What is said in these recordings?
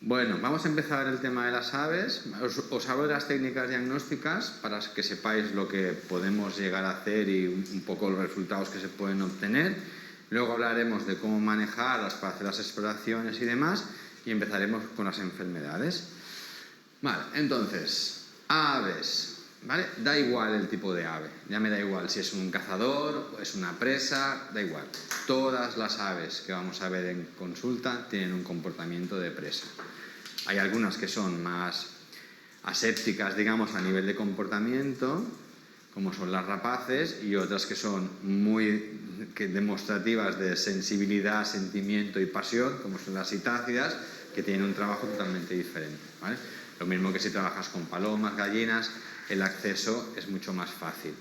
Bueno, vamos a empezar el tema de las aves. Os hablo de las técnicas diagnósticas para que sepáis lo que podemos llegar a hacer y un poco los resultados que se pueden obtener. Luego hablaremos de cómo manejarlas para hacer las exploraciones y demás, y empezaremos con las enfermedades. Vale, entonces, aves, ¿vale? Da igual el tipo de ave, ya me da igual si es un cazador o es una presa, da igual. Todas las aves que vamos a ver en consulta tienen un comportamiento de presa. Hay algunas que son más asépticas, digamos, a nivel de comportamiento, como son las rapaces, y otras que son muy demostrativas de sensibilidad, sentimiento y pasión, como son las citácidas, que tienen un trabajo totalmente diferente, ¿vale? Lo mismo que si trabajas con palomas, gallinas, el acceso es mucho más fácil.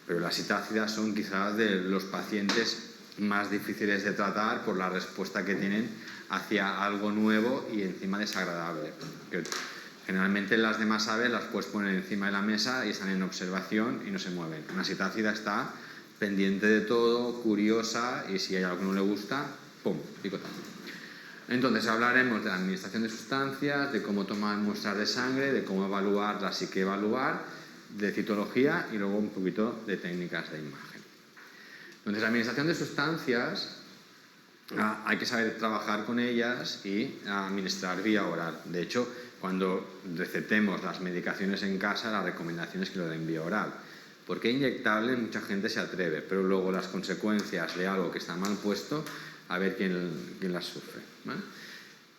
Pero las citácidas son quizás de los pacientes más difíciles de tratar por la respuesta que tienen hacia algo nuevo y encima desagradable. Generalmente las demás aves las puedes poner encima de la mesa y están en observación y no se mueven. Una citácida está pendiente de todo, curiosa, y si hay algo que no le gusta, ¡pum!, picotazo. Entonces hablaremos de la administración de sustancias, de cómo tomar muestras de sangre, de cómo evaluarlas y qué evaluar, de citología y luego un poquito de técnicas de imagen. Entonces, la administración de sustancias, hay que saber trabajar con ellas y administrar vía oral. De hecho, cuando recetemos las medicaciones en casa, la recomendación es que lo den vía oral. Porque inyectable mucha gente se atreve, pero luego las consecuencias de algo que está mal puesto, a ver quién las sufre, ¿vale?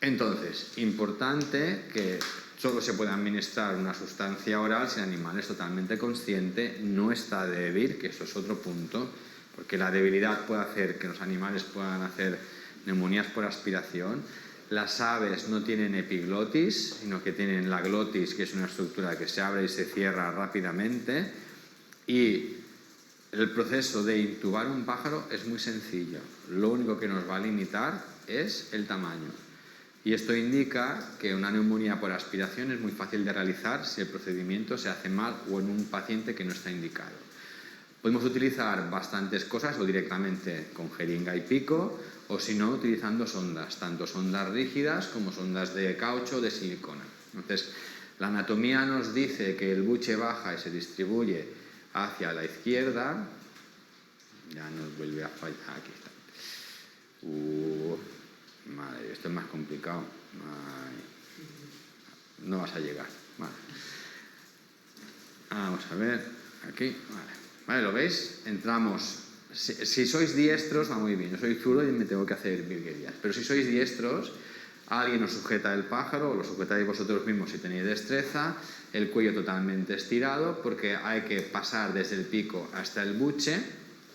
Entonces, importante que solo se puede administrar una sustancia oral si el animal es totalmente consciente, no está débil, que eso es otro punto, porque la debilidad puede hacer que los animales puedan hacer neumonías por aspiración. Las aves no tienen epiglotis, sino que tienen la glotis, que es una estructura que se abre y se cierra rápidamente. Y el proceso de intubar un pájaro es muy sencillo. Lo único que nos va a limitar es el tamaño. Y esto indica que una neumonía por aspiración es muy fácil de realizar si el procedimiento se hace mal o en un paciente que no está indicado. Podemos utilizar bastantes cosas o directamente con jeringa y pico, o si no, utilizando sondas, tanto sondas rígidas como sondas de caucho o de silicona. Entonces, la anatomía nos dice que el buche baja y se distribuye hacia la izquierda. Ya nos vuelve a fallar. Aquí está. Madre, esto es más complicado. Ay, no vas a llegar. Vale. Vamos a ver. Aquí. Vale, ¿lo veis? Entramos. Si sois diestros, va muy bien. Yo soy zurdo y me tengo que hacer virguerías. Pero si sois diestros, alguien os sujeta el pájaro, o lo sujetáis vosotros mismos si tenéis destreza, el cuello totalmente estirado, porque hay que pasar desde el pico hasta el buche,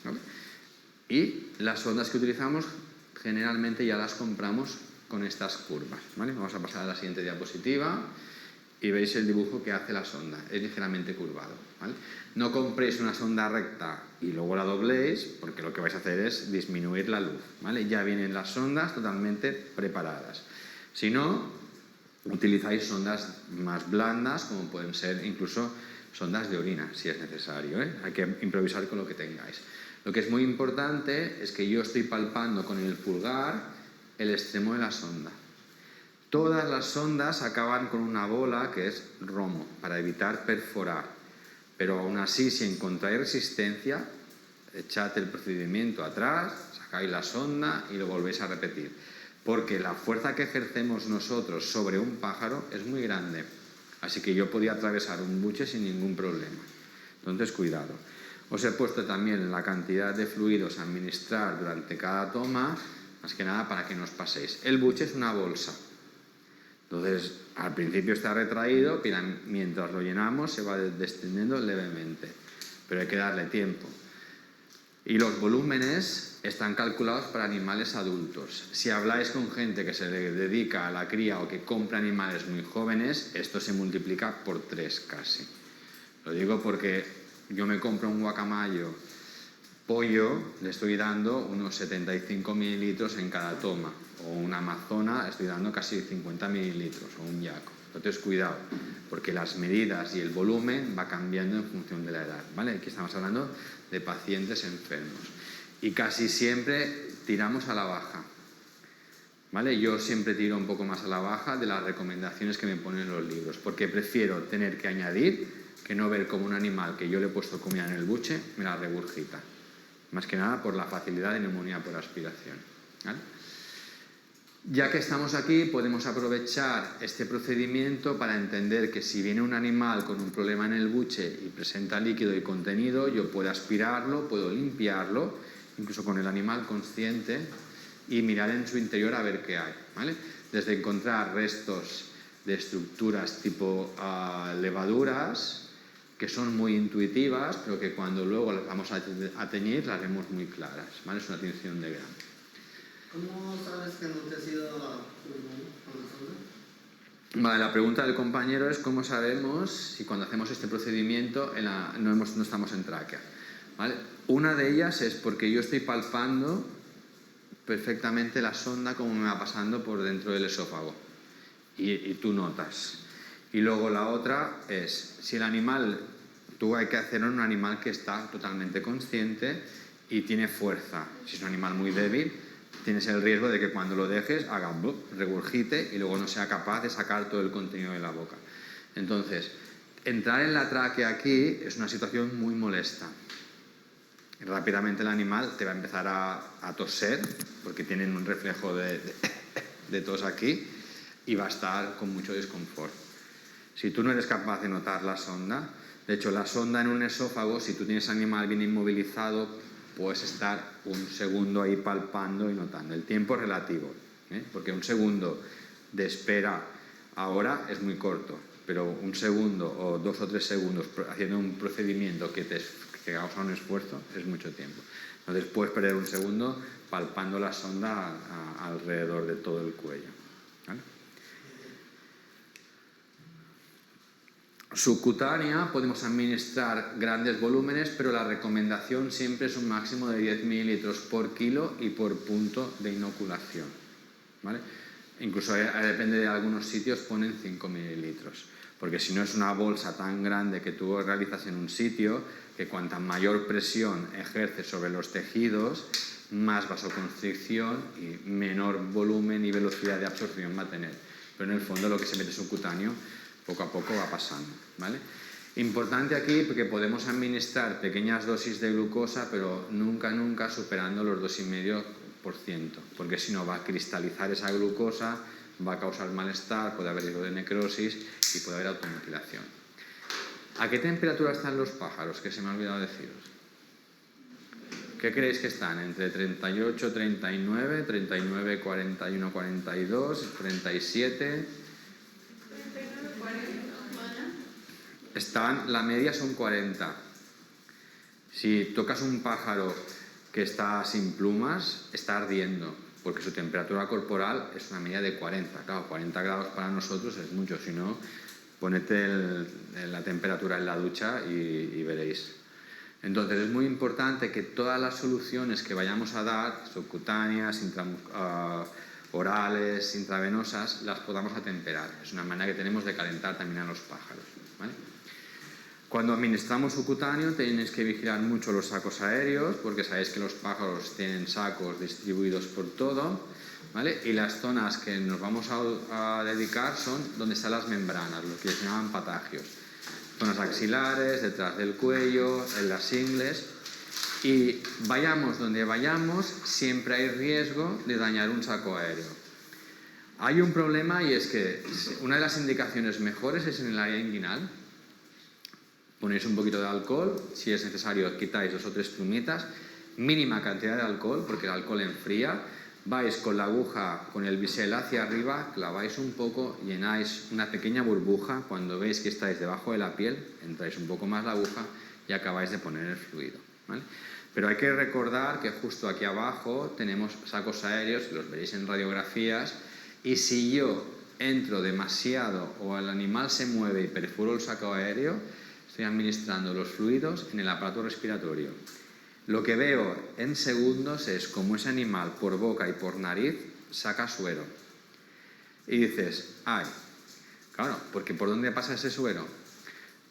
¿vale? Y las sondas que utilizamos generalmente ya las compramos con estas curvas, ¿vale? Vamos a pasar a la siguiente diapositiva y veis el dibujo que hace la sonda, es ligeramente curvado, ¿vale? No compréis una sonda recta y luego la dobléis, porque lo que vais a hacer es disminuir la luz, ¿vale? Ya vienen las sondas totalmente preparadas. Si no, utilizáis sondas más blandas, como pueden ser incluso sondas de orina, si es necesario, ¿eh? Hay que improvisar con lo que tengáis. Lo que es muy importante es que yo estoy palpando con el pulgar el extremo de la sonda. Todas las sondas acaban con una bola que es romo, para evitar perforar. Pero aún así, si encontráis resistencia, echad el procedimiento atrás, sacáis la sonda y lo volvéis a repetir. Porque la fuerza que ejercemos nosotros sobre un pájaro es muy grande. Así que yo podía atravesar un buche sin ningún problema. Entonces, cuidado. Os he puesto también la cantidad de fluidos a administrar durante cada toma, más que nada para que no os paséis. El buche es una bolsa. Entonces, al principio está retraído, pero mientras lo llenamos se va descendiendo levemente. Pero hay que darle tiempo. Y los volúmenes están calculados para animales adultos. Si habláis con gente que se le dedica a la cría o que compra animales muy jóvenes, esto se multiplica por 3 casi. Lo digo porque yo me compro un guacamayo pollo, le estoy dando unos 75 mililitros en cada toma, o una amazona estoy dando casi 50 mililitros, o un yaco. Entonces, cuidado, porque las medidas y el volumen va cambiando en función de la edad, ¿vale? Aquí estamos hablando de pacientes enfermos. Y casi siempre tiramos a la baja. ¿vale? Yo siempre tiro un poco más a la baja de las recomendaciones que me ponen los libros, porque prefiero tener que añadir que no ver como un animal que yo le he puesto comida en el buche me la regurgita. Más que nada por la facilidad de neumonía por aspiración, ¿vale? Ya que estamos aquí, podemos aprovechar este procedimiento para entender que si viene un animal con un problema en el buche y presenta líquido y contenido, yo puedo aspirarlo, puedo limpiarlo, incluso con el animal consciente, y mirar en su interior a ver qué hay, ¿vale? Desde encontrar restos de estructuras tipo levaduras, que son muy intuitivas, pero que cuando luego las vamos a teñir las vemos muy claras, ¿vale? Es una tinción de grano. ¿Cómo sabes que no te has ido a pulmón con la sonda? Vale, la pregunta del compañero es cómo sabemos si cuando hacemos este procedimiento no estamos en tráquea, ¿vale? Una de ellas es porque yo estoy palpando perfectamente la sonda como me va pasando por dentro del esófago y tú notas. Y luego la otra es si el animal, tú hay que hacer un animal que está totalmente consciente y tiene fuerza. Si es un animal muy débil, tienes el riesgo de que cuando lo dejes haga regurgite y luego no sea capaz de sacar todo el contenido de la boca. Entonces, entrar en la tráquea aquí es una situación muy molesta. Rápidamente el animal te va a empezar a toser, porque tienen un reflejo de tos aquí, y va a estar con mucho desconfort. Si tú no eres capaz de notar la sonda, de hecho la sonda en un esófago, si tú tienes animal bien inmovilizado, puedes estar un segundo ahí palpando y notando. El tiempo es relativo, porque un segundo de espera ahora es muy corto, pero un segundo o 2 o 3 segundos haciendo un procedimiento que causa un esfuerzo es mucho tiempo. Entonces puedes perder un segundo palpando la sonda alrededor de todo el cuello, ¿vale? Subcutánea podemos administrar grandes volúmenes, pero la recomendación siempre es un máximo de 10 mililitros por kilo y por punto de inoculación, ¿vale? Incluso depende de algunos sitios ponen 5 mililitros, porque si no es una bolsa tan grande que tú realizas en un sitio, que cuanta mayor presión ejerces sobre los tejidos, más vasoconstricción y menor volumen y velocidad de absorción va a tener. Pero en el fondo lo que se mete subcutáneo poco a poco va pasando, ¿vale? Importante aquí porque podemos administrar pequeñas dosis de glucosa, pero nunca superando los 2,5%, porque si no va a cristalizar esa glucosa, va a causar malestar, puede haber riesgo de necrosis y puede haber automutilación. ¿A qué temperatura están los pájaros? Que se me ha olvidado deciros. ¿Qué creéis que están? ¿Entre 38, 39, 39, 41, 42, 37? La media son 40. Si tocas un pájaro que está sin plumas, está ardiendo, porque su temperatura corporal es una media de 40. Claro, 40 grados para nosotros es mucho, si no, ponete la temperatura en la ducha y veréis. Entonces es muy importante que todas las soluciones que vayamos a dar, subcutáneas, orales, intravenosas, las podamos atemperar. Es una manera que tenemos de calentar también a los pájaros, ¿vale? Cuando administramos subcutáneo tenéis que vigilar mucho los sacos aéreos, porque sabéis que los pájaros tienen sacos distribuidos por todo, ¿vale? Y las zonas que nos vamos a dedicar son donde están las membranas, lo que se llaman patagios. Zonas axilares, detrás del cuello, en las ingles. Y vayamos donde vayamos, siempre hay riesgo de dañar un saco aéreo. Hay un problema y es que una de las indicaciones mejores es en el área inguinal. Ponéis un poquito de alcohol, si es necesario quitáis 2 o 3 plumitas, mínima cantidad de alcohol porque el alcohol enfría, vais con la aguja, con el bisel hacia arriba, claváis un poco, llenáis una pequeña burbuja, cuando veis que estáis debajo de la piel, entráis un poco más la aguja y acabáis de poner el fluido, ¿vale? Pero hay que recordar que justo aquí abajo tenemos sacos aéreos, los veréis en radiografías, y si yo entro demasiado o el animal se mueve y perfuro el saco aéreo, estoy administrando los fluidos en el aparato respiratorio. Lo que veo en segundos es como ese animal por boca y por nariz saca suero. Y dices, ¡ay! Claro, porque ¿por dónde pasa ese suero?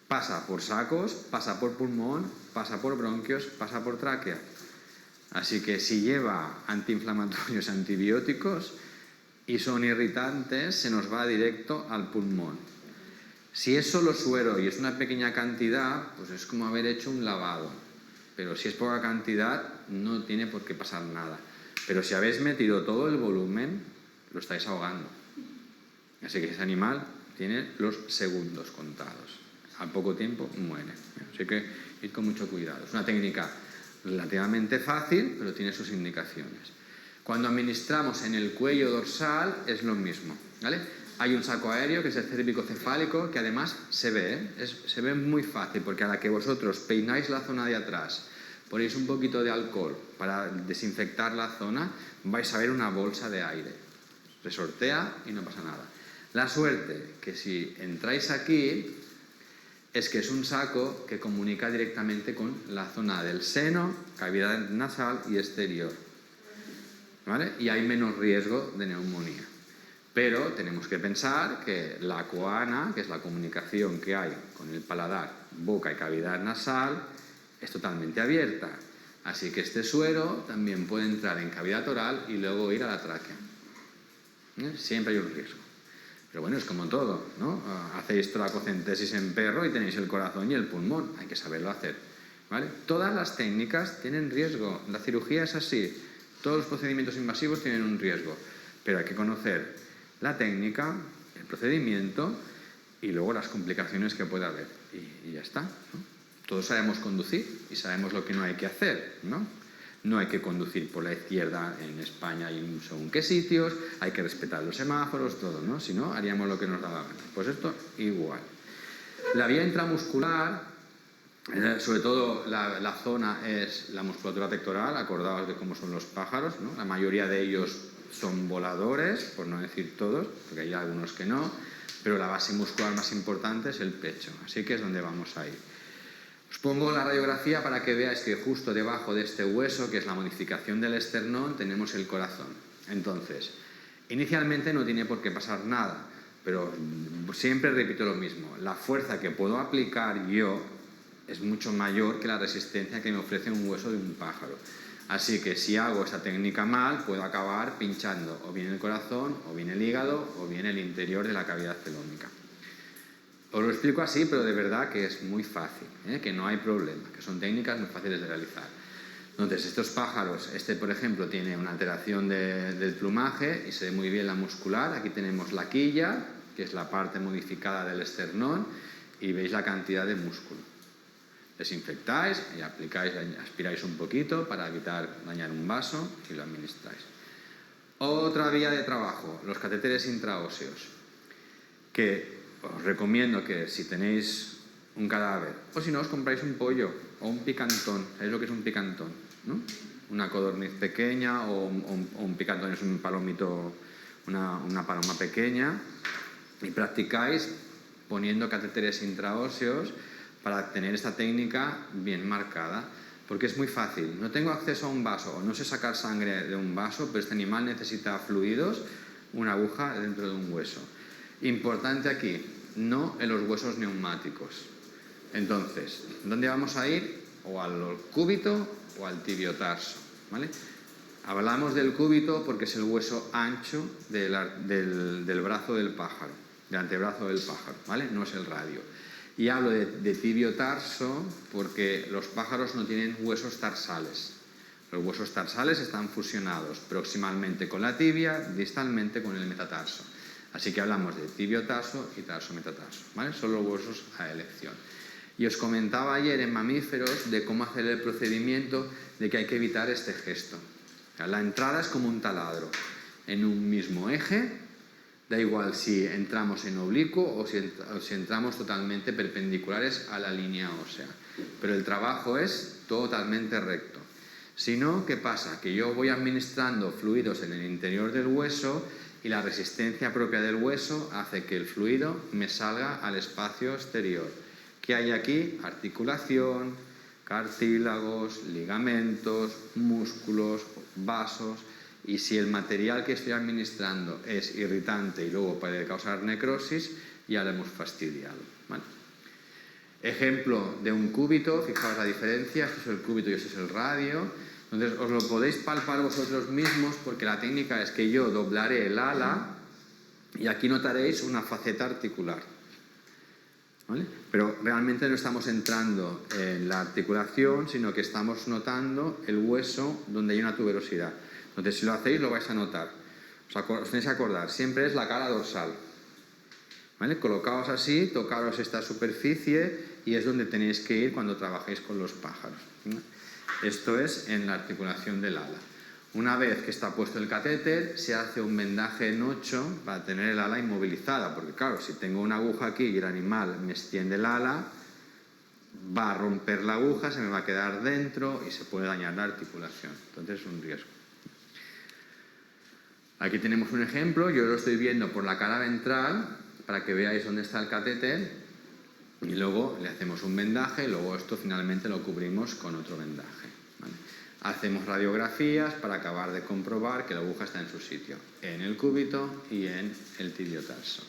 Pasa por sacos, pasa por pulmón, pasa por bronquios, pasa por tráquea. Así que si lleva antiinflamatorios, antibióticos, y son irritantes, se nos va directo al pulmón. Si es solo suero y es una pequeña cantidad, pues es como haber hecho un lavado. Pero si es poca cantidad, no tiene por qué pasar nada. Pero si habéis metido todo el volumen, lo estáis ahogando. Así que ese animal tiene los segundos contados. Al poco tiempo muere. Así que id con mucho cuidado. Es una técnica relativamente fácil, pero tiene sus indicaciones. Cuando administramos en el cuello dorsal es lo mismo, ¿vale? Hay un saco aéreo que es el cérvico-cefálico, que además se ve, se ve muy fácil, porque a la que vosotros peináis la zona de atrás, ponéis un poquito de alcohol para desinfectar la zona, vais a ver una bolsa de aire. Se sortea y no pasa nada. La suerte que si entráis aquí es que es un saco que comunica directamente con la zona del seno, cavidad nasal y exterior, ¿vale? Y hay menos riesgo de neumonía. Pero tenemos que pensar que la coana, que es la comunicación que hay con el paladar, boca y cavidad nasal, es totalmente abierta. Así que este suero también puede entrar en cavidad oral y luego ir a la tráquea. Siempre hay un riesgo. Pero bueno, es como todo, ¿no? Hacéis toracocentesis en perro y tenéis el corazón y el pulmón. Hay que saberlo hacer, ¿vale? Todas las técnicas tienen riesgo. La cirugía es así. Todos los procedimientos invasivos tienen un riesgo. Pero hay que conocer la técnica, el procedimiento y luego las complicaciones que puede haber. Y ya está, ¿no? Todos sabemos conducir y sabemos lo que no hay que hacer, ¿no? No hay que conducir por la izquierda en España y según qué sitios, hay que respetar los semáforos, todo, ¿no? Si no, haríamos lo que nos da la gana. Pues esto igual. La vía intramuscular, sobre todo la zona es la musculatura pectoral, acordaos de cómo son los pájaros, ¿no? La mayoría de ellos son voladores, por no decir todos, porque hay algunos que no, pero la base muscular más importante es el pecho, así que es donde vamos a ir. Os pongo la radiografía para que veáis que justo debajo de este hueso, que es la modificación del esternón, tenemos el corazón. Entonces, inicialmente no tiene por qué pasar nada, pero siempre repito lo mismo. La fuerza que puedo aplicar yo es mucho mayor que la resistencia que me ofrece un hueso de un pájaro. Así que si hago esta técnica mal, puedo acabar pinchando o bien el corazón, o bien el hígado, o bien el interior de la cavidad celónica. Os lo explico así, pero de verdad que es muy fácil, que no hay problema, que son técnicas muy fáciles de realizar. Entonces, estos pájaros, por ejemplo, tiene una alteración del plumaje y se ve muy bien la muscular. Aquí tenemos la quilla, que es la parte modificada del esternón, y veis la cantidad de músculo. Desinfectáis y aspiráis un poquito para evitar dañar un vaso y lo administráis. Otra vía de trabajo, los catéteres intraóseos, que os recomiendo que si tenéis un cadáver, o si no, os compráis un pollo o un picantón. ¿Sabéis lo que es un picantón, no? Una codorniz pequeña o un picantón es un palomito, una paloma pequeña, y practicáis poniendo catéteres intraóseos para tener esta técnica bien marcada, porque es muy fácil. No tengo acceso a un vaso o no sé sacar sangre de un vaso, pero este animal necesita fluidos, una aguja dentro de un hueso. Importante aquí, no en los huesos neumáticos. Entonces, ¿dónde vamos a ir? O al cúbito o al tibiotarso, ¿vale? Hablamos del cúbito porque es el hueso ancho del brazo del pájaro, del antebrazo del pájaro, ¿vale? No es el radio. Y hablo de tibiotarso porque los pájaros no tienen huesos tarsales. Los huesos tarsales están fusionados proximalmente con la tibia, distalmente con el metatarso. Así que hablamos de tibiotarso y tarso-metatarso, ¿vale? Son los huesos a elección. Y os comentaba ayer en mamíferos de cómo hacer el procedimiento, de que hay que evitar este gesto. La entrada es como un taladro, en un mismo eje, da igual si entramos en oblicuo o si entramos totalmente perpendiculares a la línea ósea. Pero el trabajo es totalmente recto. Si no, ¿qué pasa? Que yo voy administrando fluidos en el interior del hueso y la resistencia propia del hueso hace que el fluido me salga al espacio exterior. ¿Qué hay aquí? Articulación, cartílagos, ligamentos, músculos, vasos. Y si el material que estoy administrando es irritante y luego puede causar necrosis, ya lo hemos fastidiado. Bueno. Ejemplo de un cúbito, fijaos la diferencia, esto es el cúbito y este es el radio. Entonces os lo podéis palpar vosotros mismos porque la técnica es que yo doblaré el ala y aquí notaréis una faceta articular, ¿vale? Pero realmente no estamos entrando en la articulación, sino que estamos notando el hueso donde hay una tuberosidad. Entonces si lo hacéis lo vais a notar. Os tenéis que acordar, siempre es la cara dorsal, ¿vale? Colocaos así, tocaros esta superficie y es donde tenéis que ir cuando trabajéis con los pájaros, ¿no? Esto es en la articulación del ala. Una vez que está puesto el catéter, se hace un vendaje en 8 para tener el ala inmovilizada, porque claro, si tengo una aguja aquí y el animal me extiende el ala, va a romper la aguja, se me va a quedar dentro y se puede dañar la articulación. Entonces es un riesgo. Aquí tenemos un ejemplo, yo lo estoy viendo por la cara ventral para que veáis dónde está el catéter y luego le hacemos un vendaje y luego esto finalmente lo cubrimos con otro vendaje, ¿vale? Hacemos radiografías para acabar de comprobar que la aguja está en su sitio, en el cúbito y en el tibiotarso.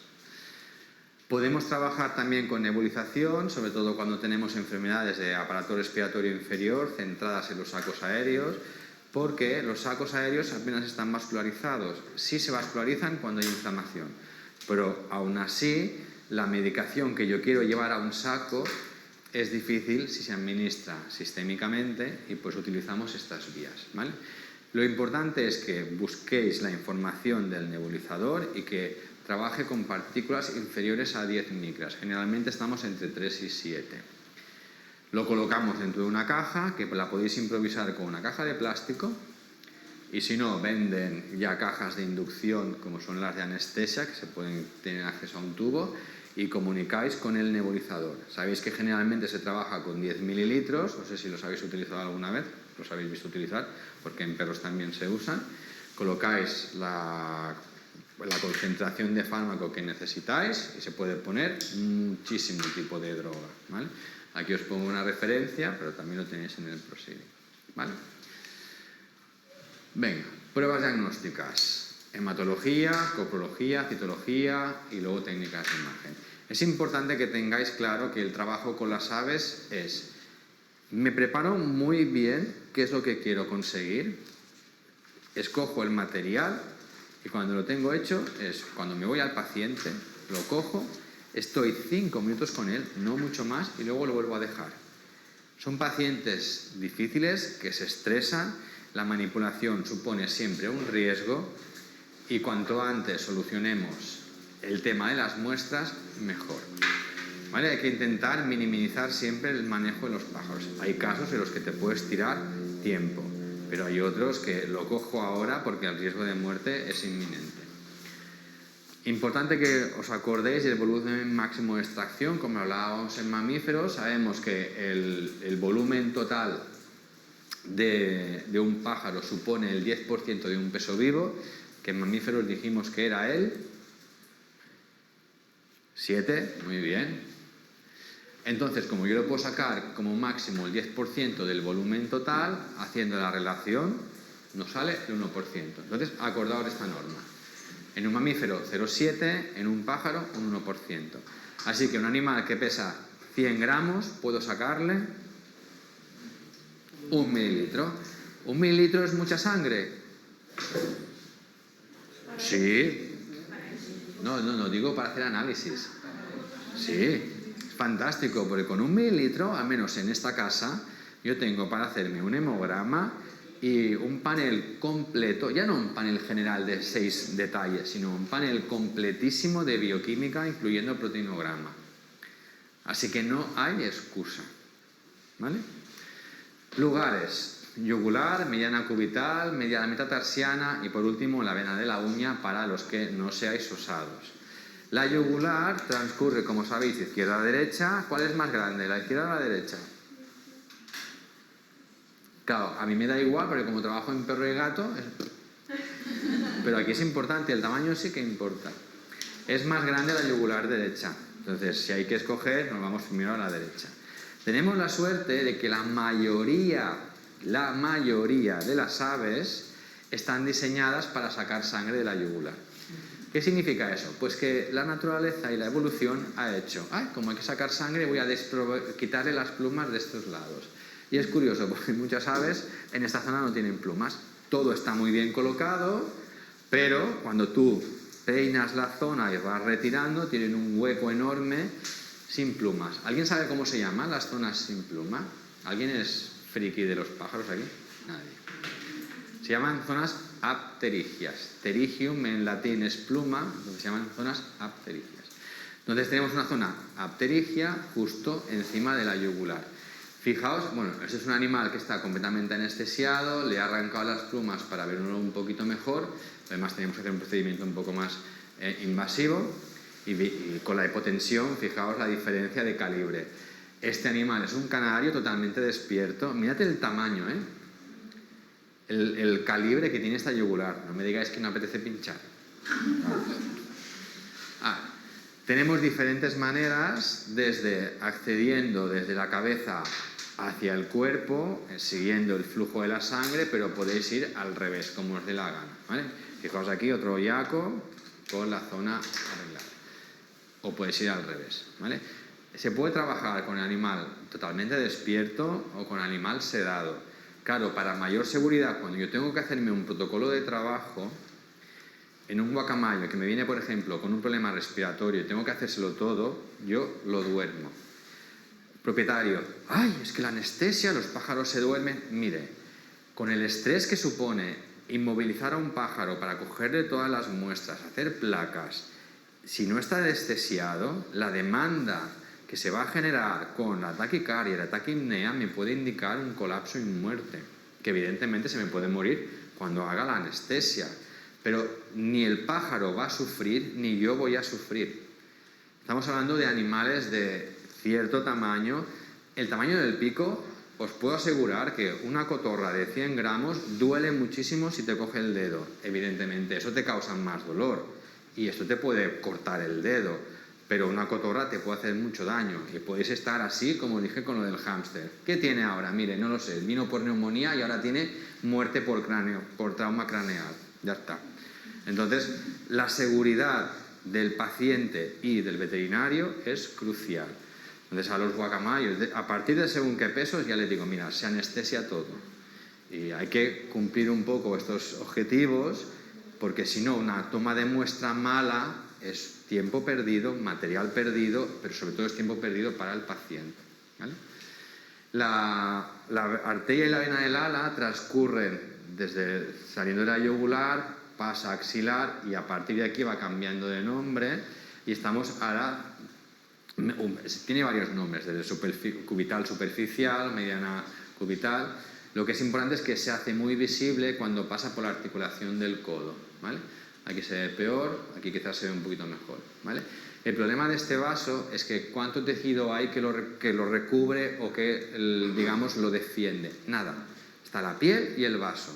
Podemos trabajar también con nebulización, sobre todo cuando tenemos enfermedades de aparato respiratorio inferior centradas en los sacos aéreos, porque los sacos aéreos apenas están vascularizados. Sí se vascularizan cuando hay inflamación, pero aún así la medicación que yo quiero llevar a un saco es difícil si se administra sistémicamente y pues utilizamos estas vías, ¿vale? Lo importante es que busquéis la información del nebulizador y que trabaje con partículas inferiores a 10 micras. Generalmente estamos entre 3 y 7. Lo colocamos dentro de una caja, que la podéis improvisar con una caja de plástico, y si no, venden ya cajas de inducción como son las de anestesia, que se pueden tener acceso a un tubo, y comunicáis con el nebulizador. Sabéis que generalmente se trabaja con 10 mililitros, no sé si los habéis utilizado alguna vez, los habéis visto utilizar, porque en perros también se usan. Colocáis la concentración de fármaco que necesitáis y se puede poner muchísimo tipo de droga, ¿vale? Aquí os pongo una referencia, pero también lo tenéis en el proceeding, ¿vale? Venga, pruebas diagnósticas: hematología, coprología, citología y luego técnicas de imagen. Es importante que tengáis claro que el trabajo con las aves es: me preparo muy bien qué es lo que quiero conseguir, escojo el material y cuando lo tengo hecho es cuando me voy al paciente, lo cojo, estoy 5 minutos con él, no mucho más, y luego lo vuelvo a dejar. Son pacientes difíciles que se estresan, la manipulación supone siempre un riesgo y cuanto antes solucionemos el tema de las muestras, mejor, ¿vale? Hay que intentar minimizar siempre el manejo de los pájaros. Hay casos en los que te puedes tirar tiempo, pero hay otros que lo cojo ahora porque el riesgo de muerte es inminente. Importante que os acordéis del volumen máximo de extracción. Como hablábamos en mamíferos, sabemos que el volumen total de un pájaro supone el 10% de un peso vivo, que en mamíferos dijimos que era el 7, muy bien. Entonces, como yo lo puedo sacar como máximo el 10% del volumen total, haciendo la relación, nos sale el 1%. Entonces, acordaos de esta norma. En un mamífero 0,7, en un pájaro un 1%. Así que un animal que pesa 100 gramos, puedo sacarle 1 mililitro. ¿1 mililitro es mucha sangre? Sí. No, digo para hacer análisis. Sí, es fantástico, porque con 1 mililitro, al menos en esta casa, yo tengo para hacerme un hemograma y un panel completo, ya no un panel general de 6 detalles, sino un panel completísimo de bioquímica, incluyendo el proteinograma. Así que no hay excusa, ¿vale? Lugares: yugular, mediana cubital, mediana metatarsiana y por último la vena de la uña para los que no seáis osados. La yugular transcurre, como sabéis, de izquierda a derecha. ¿Cuál es más grande, la izquierda o la derecha? Claro, a mí me da igual porque como trabajo en perro y gato, pero aquí es importante, el tamaño sí que importa. Es más grande la yugular derecha, entonces si hay que escoger nos vamos primero a la derecha. Tenemos la suerte de que la mayoría de las aves están diseñadas para sacar sangre de la yugular. ¿Qué significa eso? Pues que la naturaleza y la evolución ha hecho, como hay que sacar sangre, voy a quitarle las plumas de estos lados. Y es curioso, porque muchas aves en esta zona no tienen plumas. Todo está muy bien colocado, pero cuando tú peinas la zona y vas retirando, tienen un hueco enorme sin plumas. ¿Alguien sabe cómo se llaman las zonas sin pluma? ¿Alguien es friki de los pájaros aquí? Nadie. Se llaman zonas apterigias. Pterigium en latín es pluma, entonces se llaman zonas apterigias. Entonces tenemos una zona apterigia justo encima de la yugular. Fijaos, bueno, este es un animal que está completamente anestesiado, le he arrancado las plumas para verlo un poquito mejor, además tenemos que hacer un procedimiento un poco más invasivo y con la hipotensión, fijaos la diferencia de calibre. Este animal es un canario totalmente despierto, mirad el tamaño, el calibre que tiene esta yugular, no me digáis que no apetece pinchar. Tenemos diferentes maneras, desde accediendo desde la cabeza hacia el cuerpo, siguiendo el flujo de la sangre, pero podéis ir al revés, como os dé la gana, ¿vale? Fijaos aquí otro yaco con la zona arreglada. O podéis ir al revés, ¿vale? Se puede trabajar con el animal totalmente despierto o con el animal sedado. Claro, para mayor seguridad, cuando yo tengo que hacerme un protocolo de trabajo, en un guacamayo que me viene, por ejemplo, con un problema respiratorio y tengo que hacérselo todo, yo lo duermo. Propietario, ¡ay! Es que la anestesia, los pájaros se duermen. Mire, con el estrés que supone inmovilizar a un pájaro para cogerle todas las muestras, hacer placas, si no está anestesiado, la demanda que se va a generar con la taquicardia y la taquipnea me puede indicar un colapso y muerte, que evidentemente se me puede morir cuando haga la anestesia. Pero ni el pájaro va a sufrir, ni yo voy a sufrir. Estamos hablando de animales de cierto tamaño. El tamaño del pico, os puedo asegurar que una cotorra de 100 gramos duele muchísimo si te coge el dedo. Evidentemente, eso te causa más dolor. Y esto te puede cortar el dedo. Pero una cotorra te puede hacer mucho daño. Y podéis estar así, como dije con lo del hámster. ¿Qué tiene ahora? Mire, no lo sé. Vino por neumonía y ahora tiene muerte por trauma craneal. Ya está. Entonces, la seguridad del paciente y del veterinario es crucial. Entonces, a los guacamayos, a partir de según qué pesos, ya les digo, mira, se anestesia todo. Y hay que cumplir un poco estos objetivos, porque si no, una toma de muestra mala es tiempo perdido, material perdido, pero sobre todo es tiempo perdido para el paciente, ¿vale? La arteria y la vena del ala transcurren desde saliendo de la yugular, pasa axilar y a partir de aquí va cambiando de nombre y estamos ahora, tiene varios nombres, desde cubital superficial, mediana cubital. Lo que es importante es que se hace muy visible cuando pasa por la articulación del codo, ¿vale? Aquí se ve peor, aquí quizás se ve un poquito mejor, ¿vale? El problema de este vaso es que cuánto tejido hay que lo recubre o que, digamos, lo defiende. Nada, está la piel y el vaso.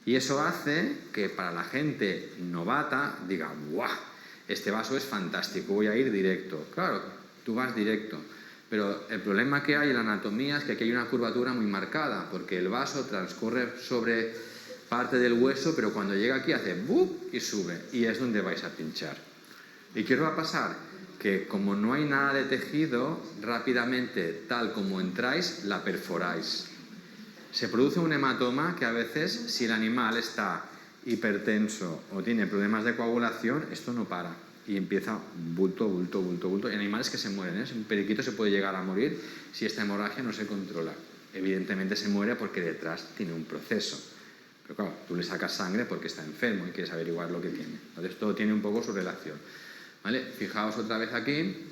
Y eso hace que para la gente novata diga, ¡guau! Este vaso es fantástico, voy a ir directo. Claro, tú vas directo. Pero el problema que hay en la anatomía es que aquí hay una curvatura muy marcada, porque el vaso transcurre sobre parte del hueso, pero cuando llega aquí hace ¡bup! Y sube. Y es donde vais a pinchar. ¿Y qué os va a pasar? Que como no hay nada de tejido, rápidamente, tal como entráis, la perforáis. Se produce un hematoma que a veces, si el animal está hipertenso o tiene problemas de coagulación, esto no para y empieza bulto. Hay animales que se mueren, ¿eh? Un periquito se puede llegar a morir si esta hemorragia no se controla. Evidentemente se muere porque detrás tiene un proceso. Pero claro, tú le sacas sangre porque está enfermo y quieres averiguar lo que tiene. Entonces todo tiene un poco su relación, ¿vale? Fijaos otra vez aquí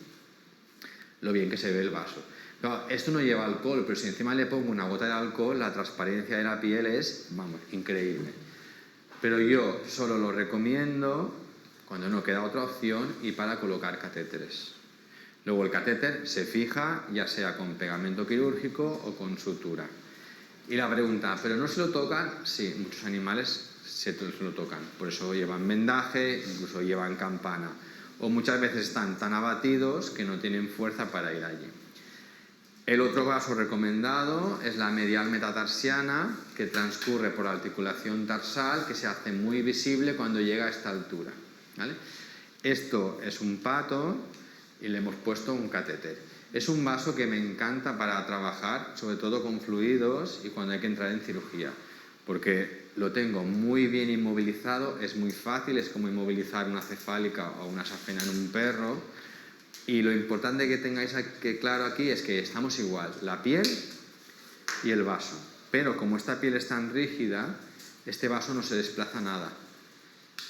lo bien que se ve el vaso. Claro, esto no lleva alcohol, pero si encima le pongo una gota de alcohol, la transparencia de la piel es, vamos, increíble. Pero yo solo lo recomiendo cuando no queda otra opción y para colocar catéteres. Luego el catéter se fija ya sea con pegamento quirúrgico o con sutura. Y la pregunta, ¿pero no se lo tocan? Sí, muchos animales se lo tocan. Por eso llevan vendaje, incluso llevan campana. O muchas veces están tan abatidos que no tienen fuerza para ir allí. El otro vaso recomendado es la medial metatarsiana, que transcurre por la articulación tarsal, que se hace muy visible cuando llega a esta altura, ¿vale? Esto es un pato y le hemos puesto un catéter. Es un vaso que me encanta para trabajar, sobre todo con fluidos y cuando hay que entrar en cirugía, porque lo tengo muy bien inmovilizado, es muy fácil, es como inmovilizar una cefálica o una safena en un perro. Y lo importante que tengáis claro aquí es que estamos igual, la piel y el vaso. Pero como esta piel es tan rígida, este vaso no se desplaza nada.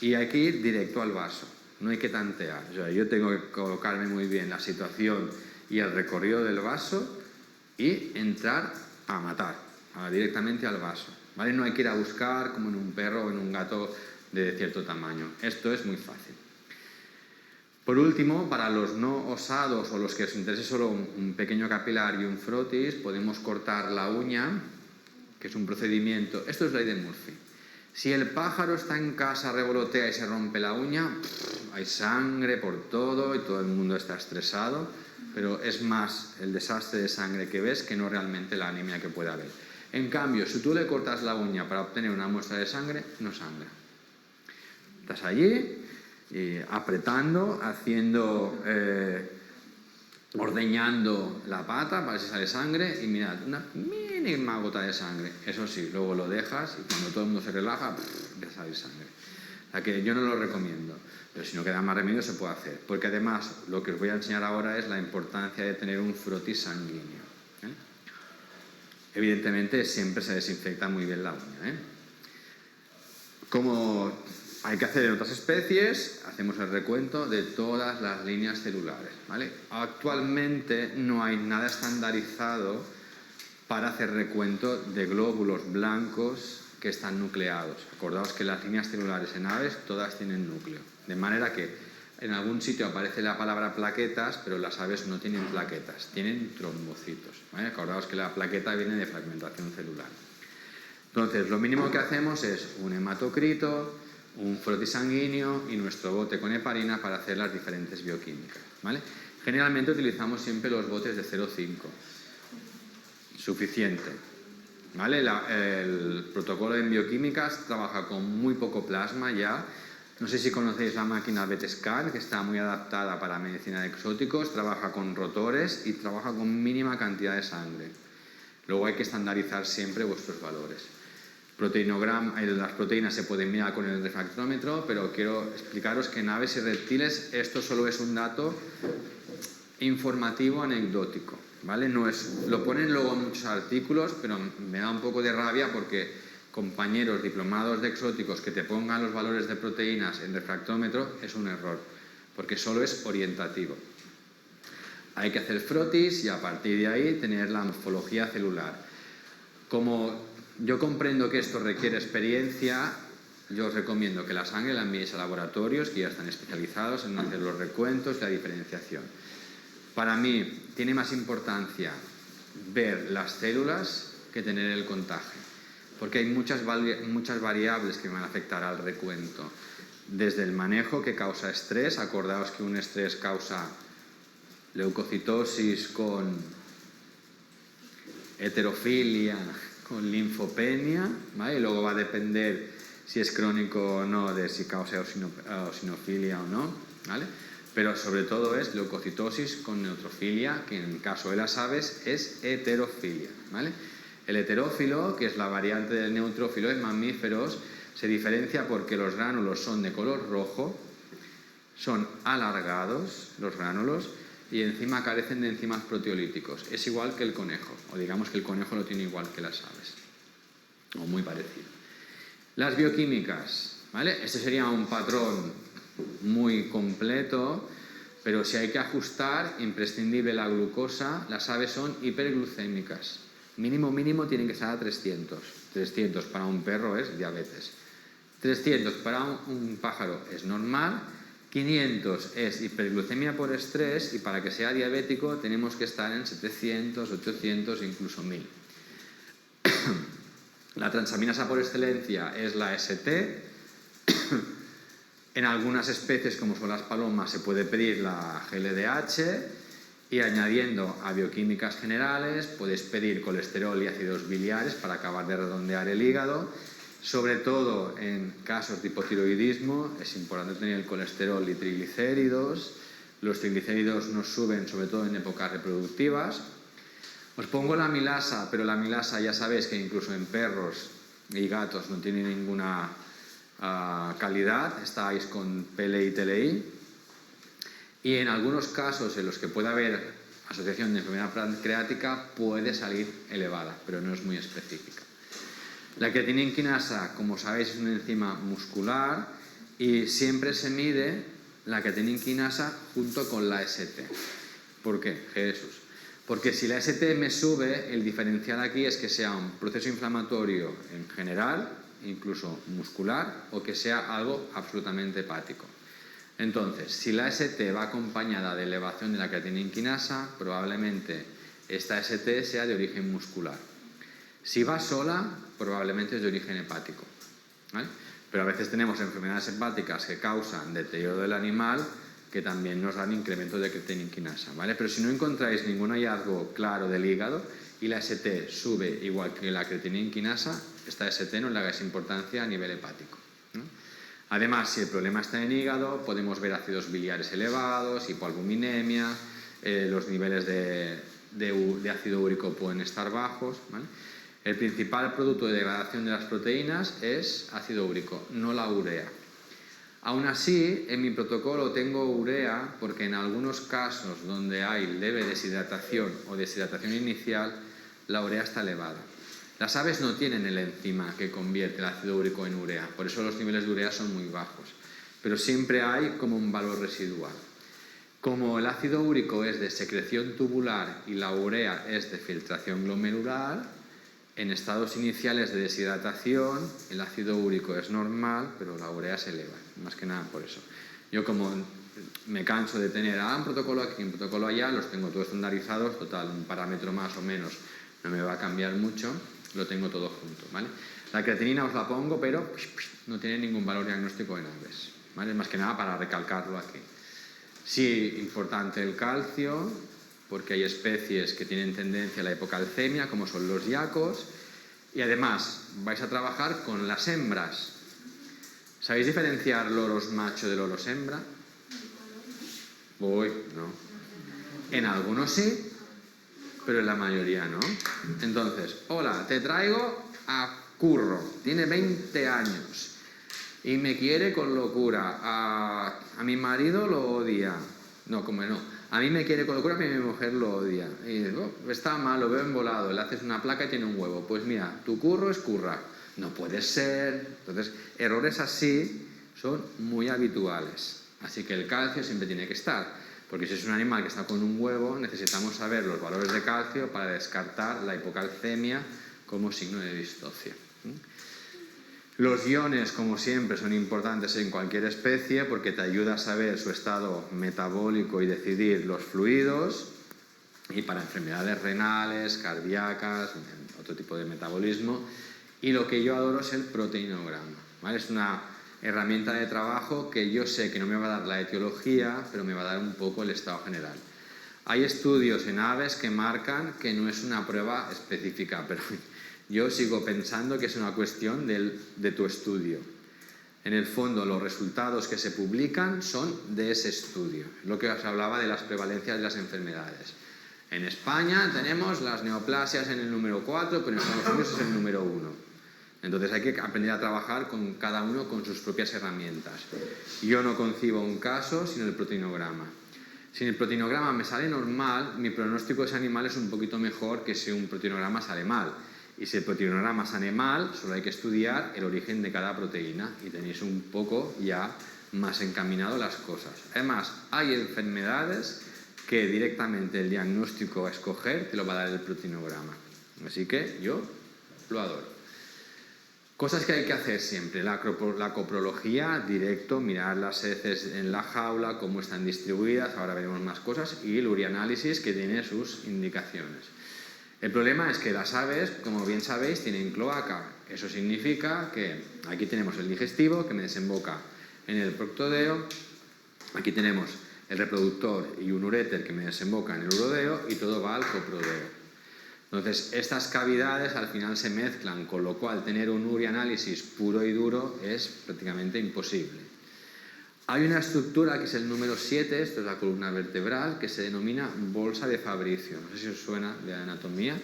Y hay que ir directo al vaso, no hay que tantear. O sea, yo tengo que colocarme muy bien la situación y el recorrido del vaso y entrar a matar, directamente al vaso. ¿Vale? No hay que ir a buscar como en un perro o en un gato de cierto tamaño. Esto es muy fácil. Por último, para los no osados o los que os interese solo un pequeño capilar y un frotis, podemos cortar la uña, que es un procedimiento. Esto es ley de Murphy. Si el pájaro está en casa, revolotea y se rompe la uña, hay sangre por todo y todo el mundo está estresado, pero es más el desastre de sangre que ves que no realmente la anemia que puede haber. En cambio, si tú le cortas la uña para obtener una muestra de sangre, no sangra. Estás allí apretando, haciendo, ordeñando la pata para que se sale sangre y mirad, una mínima gota de sangre. Eso sí, luego lo dejas y cuando todo el mundo se relaja, empieza a salir sangre. O sea que yo no lo recomiendo, pero si no queda más remedio se puede hacer. Porque además lo que os voy a enseñar ahora es la importancia de tener un frotis sanguíneo. Evidentemente siempre se desinfecta muy bien la uña. Como hay que hacer en otras especies, hacemos el recuento de todas las líneas celulares, ¿vale? Actualmente no hay nada estandarizado para hacer recuento de glóbulos blancos que están nucleados. Acordaos que las líneas celulares en aves todas tienen núcleo, de manera que en algún sitio aparece la palabra plaquetas, pero las aves no tienen plaquetas, tienen trombocitos, ¿vale? Acordaos que la plaqueta viene de fragmentación celular. Entonces, lo mínimo que hacemos es un hematocrito, un frotis sanguíneo y nuestro bote con heparina para hacer las diferentes bioquímicas, ¿vale? Generalmente utilizamos siempre los botes de 0,5. Suficiente, ¿vale? El protocolo en bioquímicas trabaja con muy poco plasma ya. No sé si conocéis la máquina BET-SCAN, que está muy adaptada para medicina de exóticos, trabaja con rotores y trabaja con mínima cantidad de sangre. Luego hay que estandarizar siempre vuestros valores. Las proteínas se pueden mirar con el refractómetro, pero quiero explicaros que en aves y reptiles esto solo es un dato informativo anecdótico, ¿vale? No es, lo ponen luego en muchos artículos, pero me da un poco de rabia porque compañeros diplomados de exóticos que te pongan los valores de proteínas en refractómetro es un error, porque solo es orientativo. Hay que hacer frotis y a partir de ahí tener la morfología celular. Como yo comprendo que esto requiere experiencia, yo os recomiendo que la sangre la enviéis a laboratorios que ya están especializados en hacer los recuentos y la diferenciación. Para mí tiene más importancia ver las células que tener el contagio, porque hay muchas variables que van a afectar al recuento. Desde el manejo que causa estrés, acordaos que un estrés causa leucocitosis con heterofilia, con linfopenia, ¿vale? Y luego va a depender si es crónico o no de si causa eosinofilia o no, ¿vale? Pero sobre todo es leucocitosis con neutrofilia, que en el caso de las aves es heterofilia, ¿vale? El heterófilo, que es la variante del neutrófilo en mamíferos, se diferencia porque los gránulos son de color rojo, son alargados los gránulos y encima carecen de enzimas proteolíticos. Es igual que el conejo, o digamos que el conejo lo tiene igual que las aves, o muy parecido. Las bioquímicas, ¿vale? Este sería un patrón muy completo, pero si hay que ajustar, imprescindible la glucosa. Las aves son hiperglucémicas. Mínimo tienen que estar a 300. 300 para un perro es diabetes. 300 para un pájaro es normal. 500 es hiperglucemia por estrés y para que sea diabético tenemos que estar en 700, 800, incluso 1000. La transaminasa por excelencia es la ST. En algunas especies, como son las palomas, se puede pedir la GLDH y añadiendo a bioquímicas generales podéis pedir colesterol y ácidos biliares para acabar de redondear el hígado. Sobre todo en casos de hipotiroidismo es importante tener el colesterol y triglicéridos, los triglicéridos nos suben sobre todo en épocas reproductivas. Os pongo la amilasa, pero la amilasa ya sabéis que incluso en perros y gatos no tiene ninguna calidad, estáis con PLI y TLI. Y en algunos casos en los que pueda haber asociación de enfermedad pancreática puede salir elevada, pero no es muy específica. La creatinina quinasa, como sabéis, es una enzima muscular y siempre se mide la creatinina quinasa junto con la ST. ¿Por qué, Jesús? Porque si la ST me sube, el diferencial aquí es que sea un proceso inflamatorio en general, incluso muscular, o que sea algo absolutamente hepático. Entonces, si la ST va acompañada de elevación de la creatinina quinasa, probablemente esta ST sea de origen muscular. Si va sola, probablemente es de origen hepático, ¿vale? Pero a veces tenemos enfermedades hepáticas que causan deterioro del animal que también nos dan incremento de creatinina quinasa, ¿vale? Pero si no encontráis ningún hallazgo claro del hígado y la ST sube igual que la creatinina quinasa, esta ST no le hagáis importancia a nivel hepático, ¿no? Además, si el problema está en hígado, podemos ver ácidos biliares elevados, hipoalbuminemia, los niveles de ácido úrico pueden estar bajos, ¿vale? El principal producto de degradación de las proteínas es ácido úrico, no la urea. Aún así, en mi protocolo tengo urea porque en algunos casos donde hay leve deshidratación o deshidratación inicial, la urea está elevada. Las aves no tienen el enzima que convierte el ácido úrico en urea, por eso los niveles de urea son muy bajos, pero siempre hay como un valor residual. Como el ácido úrico es de secreción tubular y la urea es de filtración glomerular, en estados iniciales de deshidratación el ácido úrico es normal, pero la urea se eleva, más que nada por eso. Yo como me canso de tener un protocolo aquí, un protocolo allá, los tengo todos estandarizados, total, un parámetro más o menos no me va a cambiar mucho, lo tengo todo junto, ¿vale? La creatinina os la pongo, pero no tiene ningún valor diagnóstico en aves, ¿vale? Más que nada para recalcarlo aquí. Sí, importante el calcio, porque hay especies que tienen tendencia a la hipocalcemia, como son los yacos, y además vais a trabajar con las hembras. ¿Sabéis diferenciar loros macho de loros hembra? Uy, no. En algunos sí, pero en la mayoría no. Entonces, hola, te traigo a Curro, tiene 20 años y me quiere con locura. A mi marido lo odia. No, como no. A mí me quiere con locura, pero mi mujer lo odia. Y digo, está mal, lo veo embolado. Le haces una placa y tiene un huevo. Pues mira, tu curro es curra. No puede ser. Entonces, errores así son muy habituales. Así que el calcio siempre tiene que estar. Porque si es un animal que está con un huevo, necesitamos saber los valores de calcio para descartar la hipocalcemia como signo de distocia. Los iones, como siempre, son importantes en cualquier especie porque te ayuda a saber su estado metabólico y decidir los fluidos, y para enfermedades renales, cardíacas, otro tipo de metabolismo. Y lo que yo adoro es el proteinograma, ¿vale? Es una herramienta de trabajo que yo sé que no me va a dar la etiología, pero me va a dar un poco el estado general. Hay estudios en aves que marcan que no es una prueba específica, pero yo sigo pensando que es una cuestión de tu estudio. En el fondo, los resultados que se publican son de ese estudio. Lo que os hablaba de las prevalencias de las enfermedades. En España tenemos las neoplasias en el número 4, pero en Estados Unidos es el número 1. Entonces hay que aprender a trabajar con cada uno con sus propias herramientas. Yo no concibo un caso sin el proteinograma. Si el proteinograma me sale normal, mi pronóstico de ese animal es un poquito mejor que si un proteinograma sale mal. Y si el proteinograma sale mal, solo hay que estudiar el origen de cada proteína y tenéis un poco ya más encaminado las cosas. Además, hay enfermedades que directamente el diagnóstico a escoger te lo va a dar el proteinograma. Así que yo lo adoro. Cosas que hay que hacer siempre: la coprología, directo, mirar las heces en la jaula, cómo están distribuidas, ahora veremos más cosas, y el urianálisis, que tiene sus indicaciones. El problema es que las aves, como bien sabéis, tienen cloaca. Eso significa que aquí tenemos el digestivo que me desemboca en el proctodeo, aquí tenemos el reproductor y un uréter que me desemboca en el urodeo, y todo va al coprodeo. Entonces, estas cavidades al final se mezclan, con lo cual tener un urianálisis puro y duro es prácticamente imposible. Hay una estructura que es el número 7, esto es la columna vertebral, que se denomina bolsa de Fabricio. No sé si os suena de anatomía.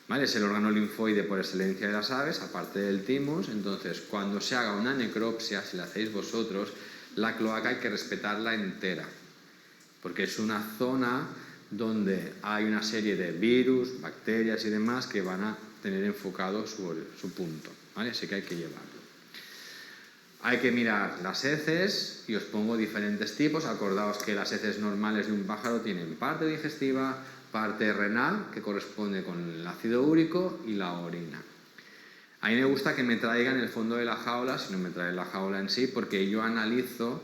¿Vale? Es el órgano linfoide por excelencia de las aves, aparte del timus. Entonces, cuando se haga una necropsia, si la hacéis vosotros, la cloaca hay que respetarla entera, porque es una zona donde hay una serie de virus, bacterias y demás que van a tener enfocado su punto, ¿vale? Así que hay que llevarlo. Hay que mirar las heces, y os pongo diferentes tipos. Acordaos que las heces normales de un pájaro tienen parte digestiva, parte renal, que corresponde con el ácido úrico, y la orina. A mí me gusta que me traigan el fondo de la jaula, si no me traen la jaula en sí, porque yo analizo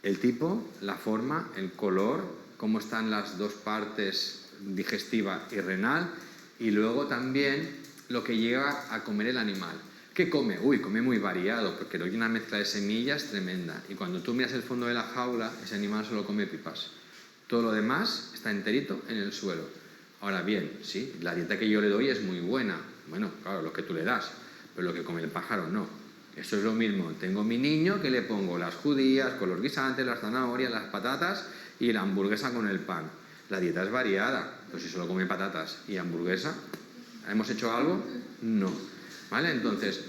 el tipo, la forma, el color, cómo están las dos partes, digestiva y renal, y luego también lo que llega a comer el animal. ¿Qué come? Come muy variado, porque hay una mezcla de semillas tremenda. Y cuando tú miras el fondo de la jaula, ese animal solo come pipas. Todo lo demás está enterito en el suelo. Ahora bien, sí, la dieta que yo le doy es muy buena. Bueno, claro, lo que tú le das, pero lo que come el pájaro no. Esto es lo mismo. Tengo mi niño que le pongo las judías con los guisantes, las zanahorias, las patatas y la hamburguesa con el pan. La dieta es variada, pero si solo come patatas y hamburguesa, ¿hemos hecho algo? No. ¿Vale? Entonces,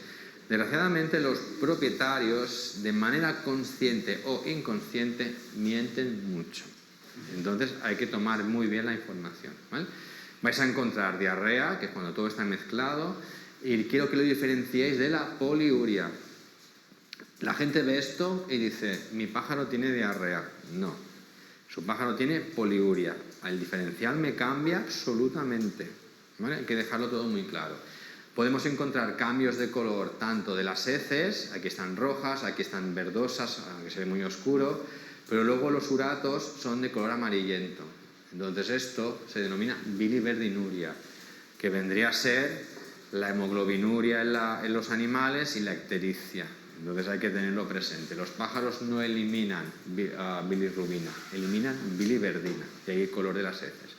desgraciadamente los propietarios, de manera consciente o inconsciente, mienten mucho. Entonces hay que tomar muy bien la información, ¿vale? Vais a encontrar diarrea, que es cuando todo está mezclado, y quiero que lo diferenciéis de la poliuria. La gente ve esto y dice, mi pájaro tiene diarrea. No, su pájaro tiene poliuria. El diferencial me cambia absolutamente, ¿vale? Hay que dejarlo todo muy claro. Podemos encontrar cambios de color tanto de las heces, aquí están rojas, aquí están verdosas, aunque se ve muy oscuro, pero luego los uratos son de color amarillento. Entonces esto se denomina biliverdinuria, que vendría a ser la hemoglobinuria en los animales y la ictericia. Entonces hay que tenerlo presente. Los pájaros no eliminan bilirrubina, eliminan biliverdina, y ahí el color de las heces.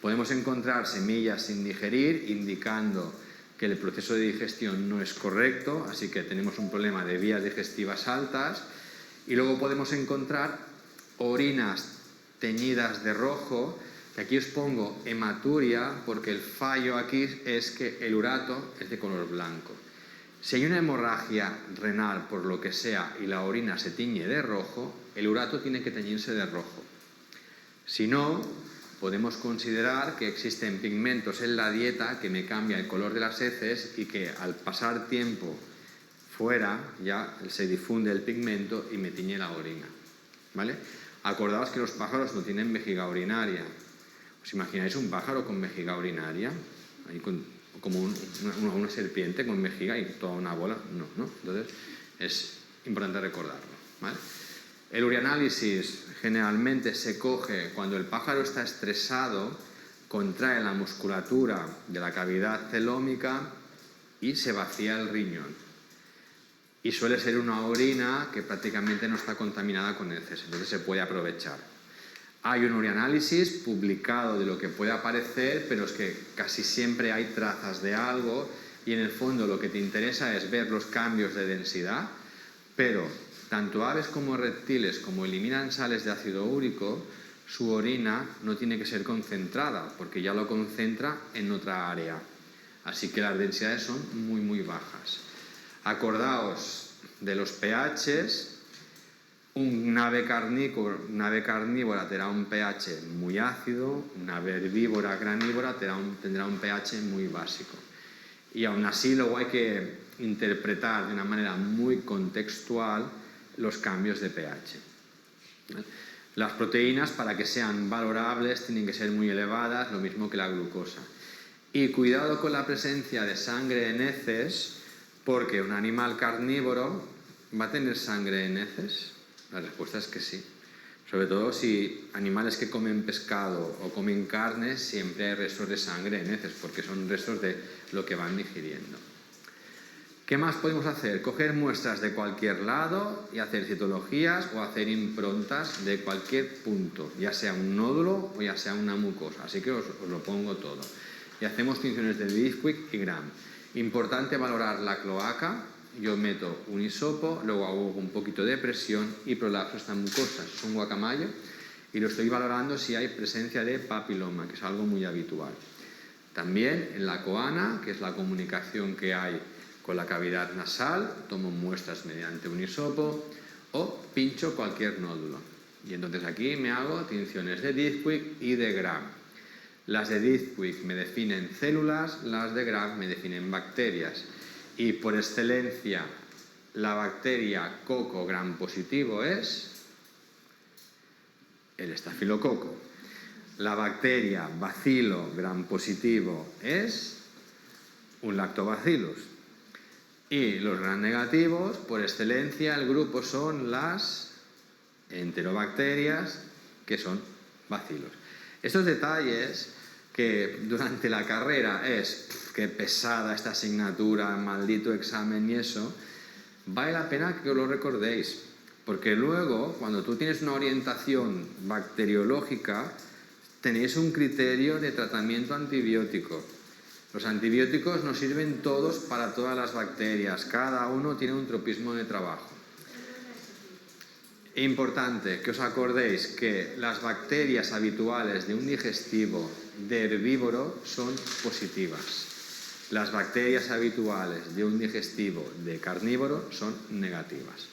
Podemos encontrar semillas sin digerir, indicando que el proceso de digestión no es correcto, así que tenemos un problema de vías digestivas altas. Y luego podemos encontrar orinas teñidas de rojo, que aquí os pongo hematuria, porque el fallo aquí es que el urato es de color blanco. Si hay una hemorragia renal, por lo que sea, y la orina se tiñe de rojo, el urato tiene que teñirse de rojo. Si no, podemos considerar que existen pigmentos en la dieta que me cambian el color de las heces y que al pasar tiempo fuera ya se difunde el pigmento y me tiñe la orina, ¿vale? Acordaos que los pájaros no tienen vejiga urinaria. ¿Os imagináis un pájaro con vejiga urinaria? Ahí como una serpiente con vejiga y toda una bola. No. Entonces es importante recordarlo, ¿vale? El urianálisis generalmente se coge cuando el pájaro está estresado, contrae la musculatura de la cavidad celómica y se vacía el riñón. Y suele ser una orina que prácticamente no está contaminada con heces, entonces se puede aprovechar. Hay un urianálisis publicado de lo que puede aparecer, pero es que casi siempre hay trazas de algo y en el fondo lo que te interesa es ver los cambios de densidad, pero tanto aves como reptiles, como eliminan sales de ácido úrico, su orina no tiene que ser concentrada, porque ya lo concentra en otra área. Así que las densidades son muy, muy bajas. Acordaos de los pHs. Un ave carnívora tendrá un pH muy ácido, una ave herbívora granívora tendrá un pH muy básico. Y aún así luego hay que interpretar de una manera muy contextual los cambios de pH. Las proteínas, para que sean valorables, tienen que ser muy elevadas, lo mismo que la glucosa. Y cuidado con la presencia de sangre en heces, porque un animal carnívoro va a tener sangre en heces. La respuesta es que sí. Sobre todo si animales que comen pescado o comen carne, siempre hay restos de sangre en heces, porque son restos de lo que van digiriendo. ¿Qué más podemos hacer? Coger muestras de cualquier lado y hacer citologías o hacer improntas de cualquier punto, ya sea un nódulo o ya sea una mucosa. Así que os lo pongo todo. Y hacemos tinciones de Bisquick y Gram. Importante valorar la cloaca, yo meto un hisopo, luego hago un poquito de presión y prolapso esta mucosa. Es un guacamayo y lo estoy valorando si hay presencia de papiloma, que es algo muy habitual. También en la coana, que es la comunicación que hay con la cavidad nasal, tomo muestras mediante un hisopo o pincho cualquier nódulo. Y entonces aquí me hago tinciones de Disquick y de Gram. Las de Disquick me definen células, las de Gram me definen bacterias. Y por excelencia, la bacteria coco gram positivo es el estafilococo. La bacteria bacilo gram positivo es un lactobacillus. Y los gram negativos, por excelencia, el grupo son las enterobacterias, que son bacilos. Estos detalles que durante la carrera es qué pesada esta asignatura, maldito examen y eso, vale la pena que lo recordéis, porque luego, cuando tú tienes una orientación bacteriológica, tenéis un criterio de tratamiento antibiótico. Los antibióticos nos sirven todos para todas las bacterias, cada uno tiene un tropismo de trabajo. Importante que os acordéis que las bacterias habituales de un digestivo de herbívoro son positivas. Las bacterias habituales de un digestivo de carnívoro son negativas.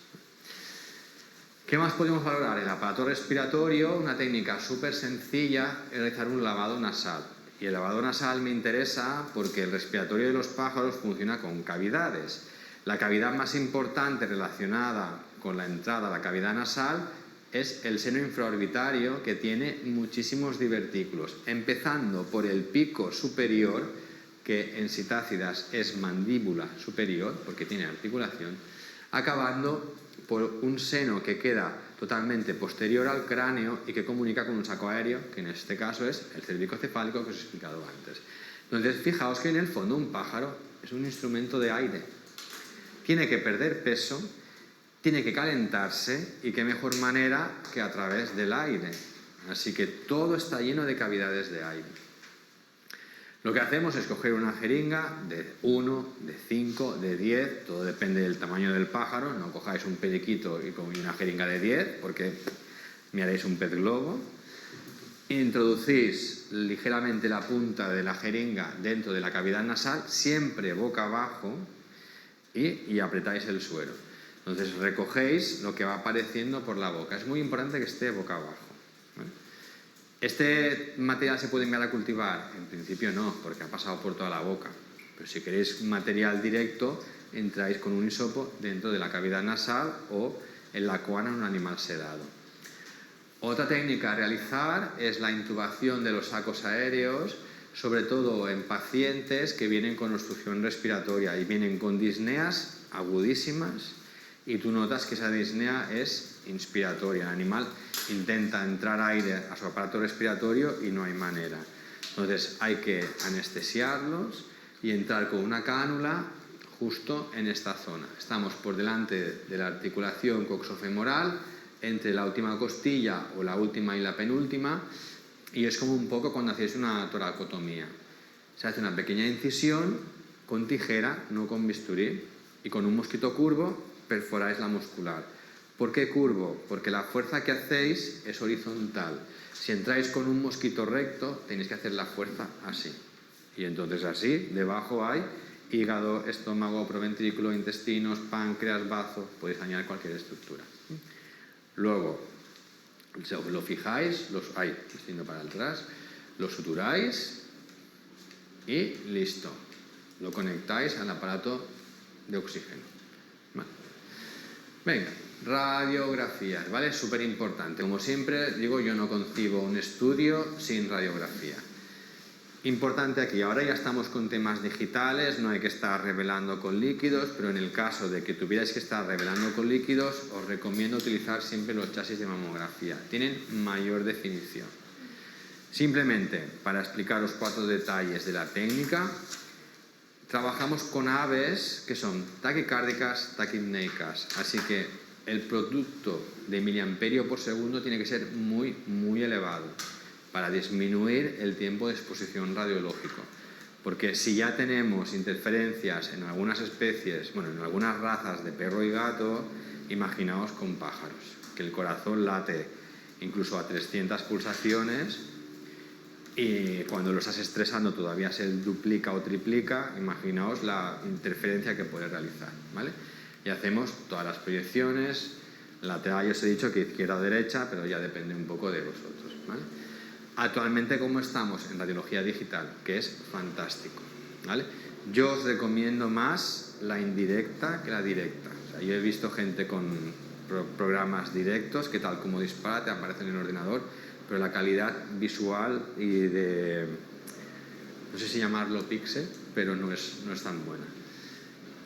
¿Qué más podemos valorar? El aparato respiratorio, una técnica súper sencilla es realizar un lavado nasal. Y el lavado nasal me interesa porque el respiratorio de los pájaros funciona con cavidades. La cavidad más importante relacionada con la entrada a la cavidad nasal es el seno infraorbitario, que tiene muchísimos divertículos, empezando por el pico superior, que en citácidas es mandíbula superior, porque tiene articulación, acabando por un seno que queda totalmente posterior al cráneo y que comunica con un saco aéreo, que en este caso es el cervicocefálico que os he explicado antes. Entonces, fijaos que en el fondo un pájaro es un instrumento de aire. Tiene que perder peso, tiene que calentarse, y qué mejor manera que a través del aire. Así que todo está lleno de cavidades de aire. Lo que hacemos es coger una jeringa de 1, de 5, de 10, todo depende del tamaño del pájaro. No cojáis un periquito y una jeringa de 10, porque me haréis un pez globo. Introducís ligeramente la punta de la jeringa dentro de la cavidad nasal, siempre boca abajo, y apretáis el suero. Entonces recogéis lo que va apareciendo por la boca. Es muy importante que esté boca abajo. ¿Este material se puede enviar a cultivar? En principio no, porque ha pasado por toda la boca. Pero si queréis material directo, entráis con un hisopo dentro de la cavidad nasal o en la coana en un animal sedado. Otra técnica a realizar es la intubación de los sacos aéreos, sobre todo en pacientes que vienen con obstrucción respiratoria y vienen con disneas agudísimas, y tú notas que esa disnea es inspiratoria. El animal intenta entrar aire a su aparato respiratorio y no hay manera. Entonces hay que anestesiarlos y entrar con una cánula justo en esta zona. Estamos por delante de la articulación coxofemoral, entre la última costilla o la última y la penúltima, y es como un poco cuando hacéis una toracotomía. Se hace una pequeña incisión con tijera, no con bisturí, y con un mosquito curvo perforáis la muscular. ¿Por qué curvo? Porque la fuerza que hacéis es horizontal. Si entráis con un mosquito recto, tenéis que hacer la fuerza así. Y entonces así, debajo hay hígado, estómago, proventrículo, intestinos, páncreas, bazo, podéis añadir cualquier estructura. Luego, lo fijáis, yendo para atrás, lo suturáis y listo. Lo conectáis al aparato de oxígeno. Vale. Venga, radiografías, ¿vale? Súper importante. Como siempre digo, yo no concibo un estudio sin radiografía. Importante aquí, ahora ya estamos con temas digitales, no hay que estar revelando con líquidos, pero en el caso de que tuvierais que estar revelando con líquidos, os recomiendo utilizar siempre los chasis de mamografía. Tienen mayor definición. Simplemente, para explicaros 4 detalles de la técnica, trabajamos con aves que son taquicárdicas, taquipneicas, así que el producto de miliamperio por segundo tiene que ser muy, muy elevado para disminuir el tiempo de exposición radiológico. Porque si ya tenemos interferencias en algunas especies, bueno, en algunas razas de perro y gato, imaginaos con pájaros, que el corazón late incluso a 300 pulsaciones y cuando lo estás estresando todavía se duplica o triplica, imaginaos la interferencia que puede realizar, ¿vale? Y hacemos todas las proyecciones, lateral, yo os he dicho que izquierda o derecha, pero ya depende un poco de vosotros, ¿vale? Actualmente, ¿cómo estamos? En radiología digital, que es fantástico, ¿vale? Yo os recomiendo más la indirecta que la directa. O sea, yo he visto gente con programas directos que tal como dispara te aparecen en el ordenador, pero la calidad visual y de, no sé si llamarlo píxel, pero no es tan buena.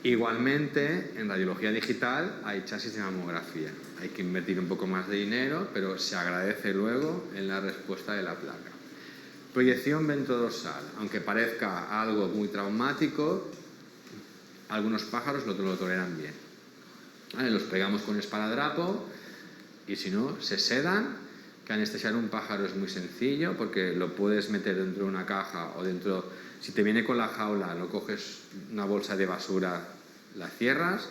Igualmente, en radiología digital hay chasis de mamografía. Hay que invertir un poco más de dinero, pero se agradece luego en la respuesta de la placa. Proyección ventrodorsal. Aunque parezca algo muy traumático, algunos pájaros lo toleran bien. ¿Vale? Los pegamos con esparadrapo y si no, se sedan. Que anestesiar un pájaro es muy sencillo porque lo puedes meter dentro de una caja o dentro, si te viene con la jaula, lo coges una bolsa de basura, la cierras,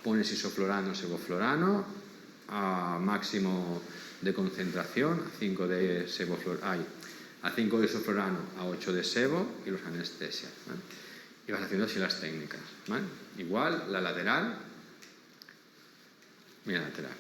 pones isoflorano, sevoflorano a máximo de concentración, a 5 de isoflorano, a 8 de sebo y los anestesias, ¿vale? Y vas haciendo así las técnicas, ¿vale? Igual la lateral, mira lateral.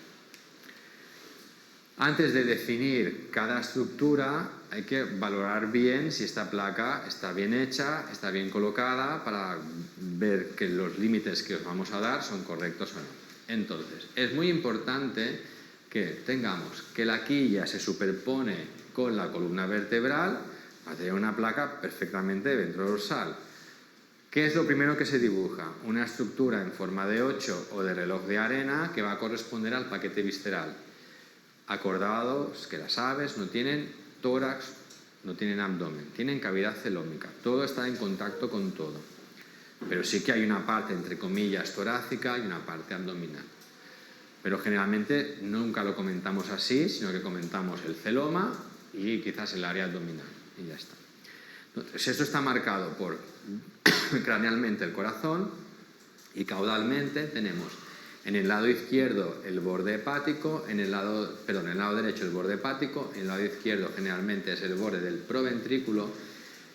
Antes de definir cada estructura hay que valorar bien si esta placa está bien hecha, está bien colocada, para ver que los límites que os vamos a dar son correctos o no. Entonces, es muy importante que tengamos que la quilla se superpone con la columna vertebral para tener una placa perfectamente ventrodorsal. ¿Qué es lo primero que se dibuja? Una estructura en forma de 8 o de reloj de arena que va a corresponder al paquete visceral. Acordados que las aves no tienen tórax, no tienen abdomen, tienen cavidad celómica, todo está en contacto con todo, pero sí que hay una parte entre comillas torácica y una parte abdominal, pero generalmente nunca lo comentamos así, sino que comentamos el celoma y quizás el área abdominal y ya está. Entonces, esto está marcado por cranealmente el corazón y caudalmente tenemos en el lado izquierdo el borde hepático, en el lado derecho el borde hepático, en el lado izquierdo generalmente es el borde del proventrículo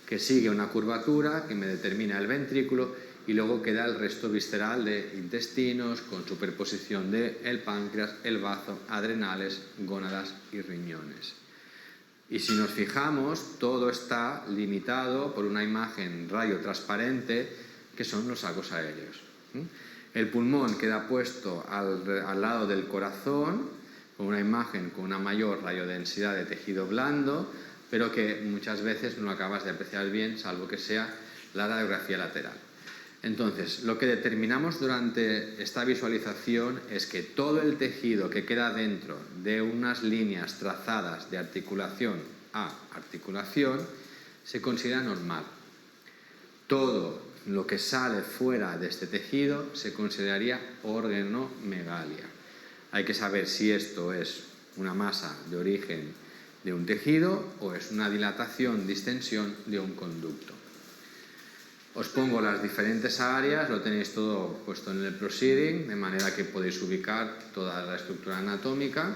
que sigue una curvatura que me determina el ventrículo y luego queda el resto visceral de intestinos con superposición de el páncreas, el bazo, adrenales, gónadas y riñones. Y si nos fijamos, todo está limitado por una imagen rayo transparente que son los sacos aéreos. El pulmón queda puesto al lado del corazón, con una imagen con una mayor radiodensidad de tejido blando, pero que muchas veces no acabas de apreciar bien, salvo que sea la radiografía lateral. Entonces, lo que determinamos durante esta visualización es que todo el tejido que queda dentro de unas líneas trazadas de articulación a articulación se considera normal. Todo lo que sale fuera de este tejido se consideraría organomegalia. Hay que saber si esto es una masa de origen de un tejido o es una dilatación, distensión de un conducto. Os pongo las diferentes áreas, lo tenéis todo puesto en el proceeding, de manera que podéis ubicar toda la estructura anatómica,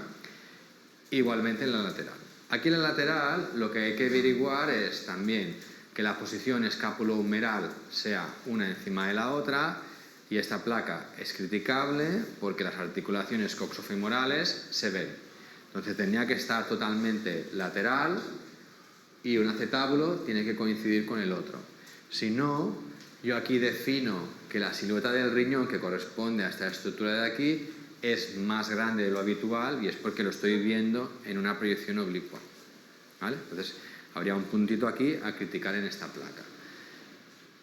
igualmente en la lateral. Aquí en la lateral lo que hay que averiguar es también que la posición escápulo-humeral sea una encima de la otra y esta placa es criticable porque las articulaciones coxofemorales se ven. Entonces tendría que estar totalmente lateral y un acetábulo tiene que coincidir con el otro. Si no, yo aquí defino que la silueta del riñón que corresponde a esta estructura de aquí es más grande de lo habitual y es porque lo estoy viendo en una proyección oblicua, ¿vale? Entonces habría un puntito aquí a criticar en esta placa.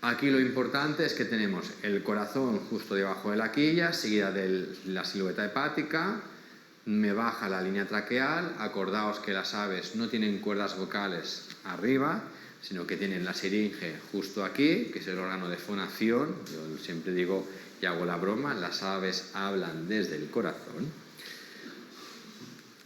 Aquí lo importante es que tenemos el corazón justo debajo de la quilla, seguida de la silueta hepática, me baja la línea traqueal, acordaos que las aves no tienen cuerdas vocales arriba, sino que tienen la siringe justo aquí, que es el órgano de fonación. Yo siempre digo y hago la broma, las aves hablan desde el corazón.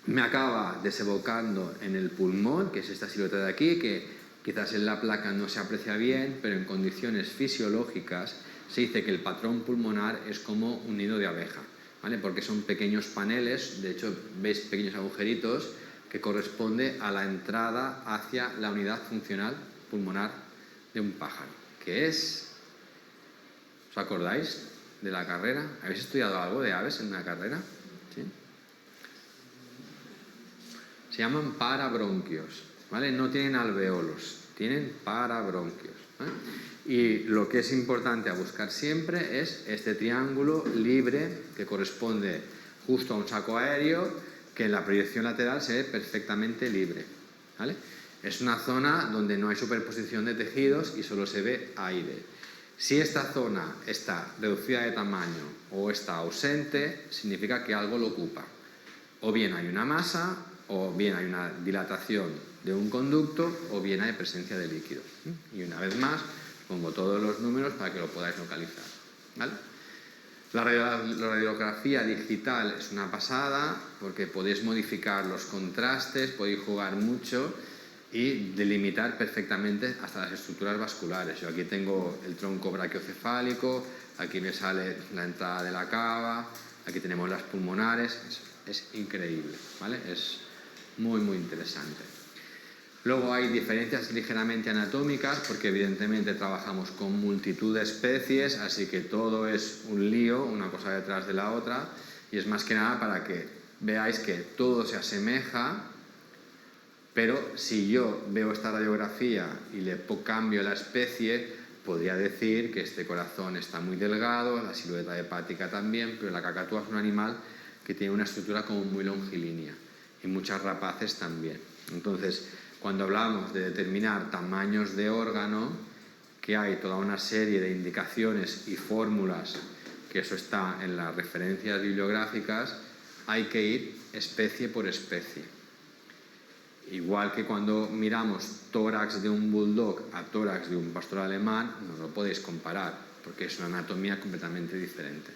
Me acaba desembocando en el pulmón, que es esta silueta de aquí, que Quizás en la placa no se aprecia bien, pero en condiciones fisiológicas se dice que el patrón pulmonar es como un nido de abeja, ¿vale? Porque son pequeños paneles, de hecho veis pequeños agujeritos que corresponde a la entrada hacia la unidad funcional pulmonar de un pájaro, que es... ¿Os acordáis de la carrera? ¿Habéis estudiado algo de aves en una carrera? ¿Sí? Se llaman parabronquios, ¿vale? No tienen alveolos, tienen parabronquios, ¿vale? Y lo que es importante a buscar siempre es este triángulo libre que corresponde justo a un saco aéreo que en la proyección lateral se ve perfectamente libre, ¿vale? Es una zona donde no hay superposición de tejidos y solo se ve aire. Si esta zona está reducida de tamaño o está ausente, significa que algo lo ocupa. O bien hay una masa, o bien hay una dilatación de un conducto, o bien hay presencia de líquido. Y una vez más, pongo todos los números para que lo podáis localizar, ¿vale? La radiografía digital es una pasada porque podéis modificar los contrastes, podéis jugar mucho y delimitar perfectamente hasta las estructuras vasculares. Yo aquí tengo el tronco brachiocefálico, aquí me sale la entrada de la cava, aquí tenemos las pulmonares, es increíble, ¿vale? Es muy interesante. Luego hay diferencias ligeramente anatómicas porque evidentemente trabajamos con multitud de especies, así que todo es un lío, una cosa detrás de la otra, y es más que nada para que veáis que todo se asemeja, pero si yo veo esta radiografía y le cambio la especie, podría decir que este corazón está muy delgado, la silueta hepática también, pero la cacatúa es un animal que tiene una estructura como muy longilínea, y muchas rapaces también. Entonces, cuando hablamos de determinar tamaños de órgano, que hay toda una serie de indicaciones y fórmulas, que eso está en las referencias bibliográficas, hay que ir especie por especie. Igual que cuando miramos tórax de un bulldog a tórax de un pastor alemán, no lo podéis comparar, porque es una anatomía completamente diferente.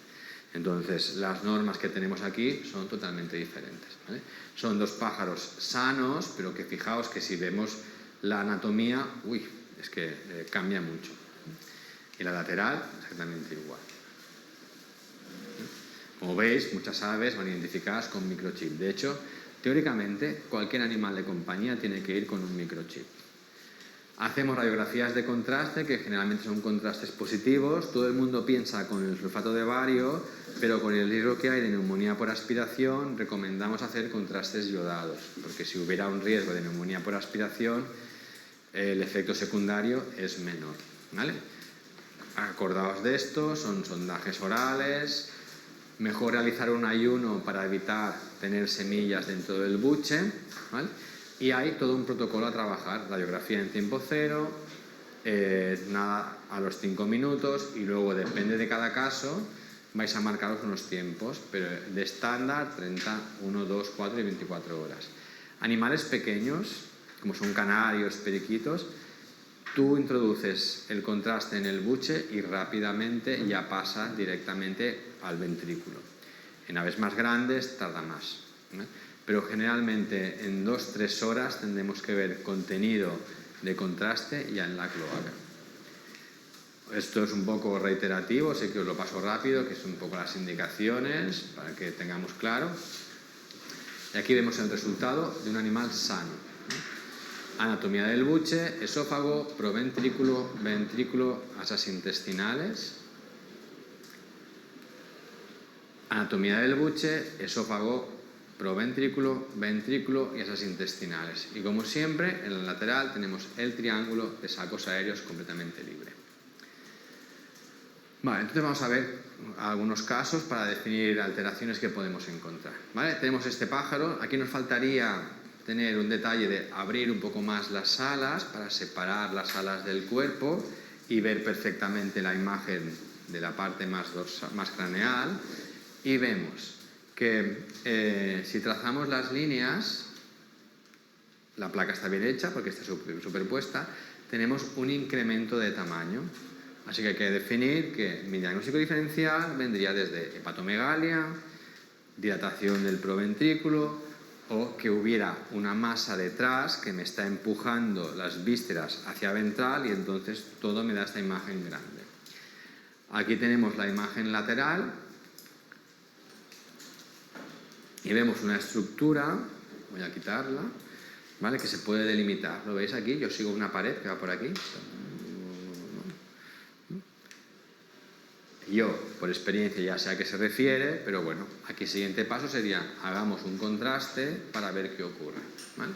Entonces, las normas que tenemos aquí son totalmente diferentes, ¿vale? Son dos pájaros sanos, pero que fijaos que si vemos la anatomía, es que cambia mucho. Y la lateral, exactamente igual. Como veis, muchas aves van identificadas con microchip. De hecho, teóricamente, cualquier animal de compañía tiene que ir con un microchip. Hacemos radiografías de contraste, que generalmente son contrastes positivos. Todo el mundo piensa con el sulfato de bario, pero con el riesgo que hay de neumonía por aspiración, recomendamos hacer contrastes yodados, porque si hubiera un riesgo de neumonía por aspiración, el efecto secundario es menor, ¿vale? Acordaos de esto, son sondajes orales. Mejor realizar un ayuno para evitar tener semillas dentro del buche, ¿vale? Y hay todo un protocolo a trabajar, radiografía en tiempo cero, nada a los 5 minutos, y luego depende de cada caso vais a marcaros unos tiempos, pero de estándar 30, 1, 2, 4 y 24 horas. Animales pequeños, como son canarios, periquitos, tú introduces el contraste en el buche y rápidamente ya pasa directamente al ventrículo. En aves más grandes tarda más, ¿eh? Pero generalmente en 2-3 horas tendremos que ver contenido de contraste ya en la cloaca. Esto es un poco reiterativo, sé que os lo paso rápido, que son un poco las indicaciones para que tengamos claro. Y aquí vemos el resultado de un animal sano. Anatomía del buche, esófago, proventrículo, ventrículo, asas intestinales. Anatomía del buche, esófago, proventrículo, ventrículo y asas intestinales. Y como siempre, en el lateral tenemos el triángulo de sacos aéreos completamente libre. Vale, entonces vamos a ver algunos casos para definir alteraciones que podemos encontrar. ¿Vale? Tenemos este pájaro, aquí nos faltaría tener un detalle de abrir un poco más las alas para separar las alas del cuerpo y ver perfectamente la imagen de la parte más craneal. Y vemos que si trazamos las líneas, la placa está bien hecha porque está superpuesta, tenemos un incremento de tamaño. Así que hay que definir que mi diagnóstico diferencial vendría desde hepatomegalia, dilatación del proventrículo, o que hubiera una masa detrás que me está empujando las vísceras hacia ventral y entonces todo me da esta imagen grande. Aquí tenemos la imagen lateral y vemos una estructura, voy a quitarla, ¿vale? Que se puede delimitar. ¿Lo veis aquí? Yo sigo una pared que va por aquí. Yo, por experiencia, ya sé a qué se refiere, pero bueno, aquí el siguiente paso sería, hagamos un contraste para ver qué ocurre, ¿vale?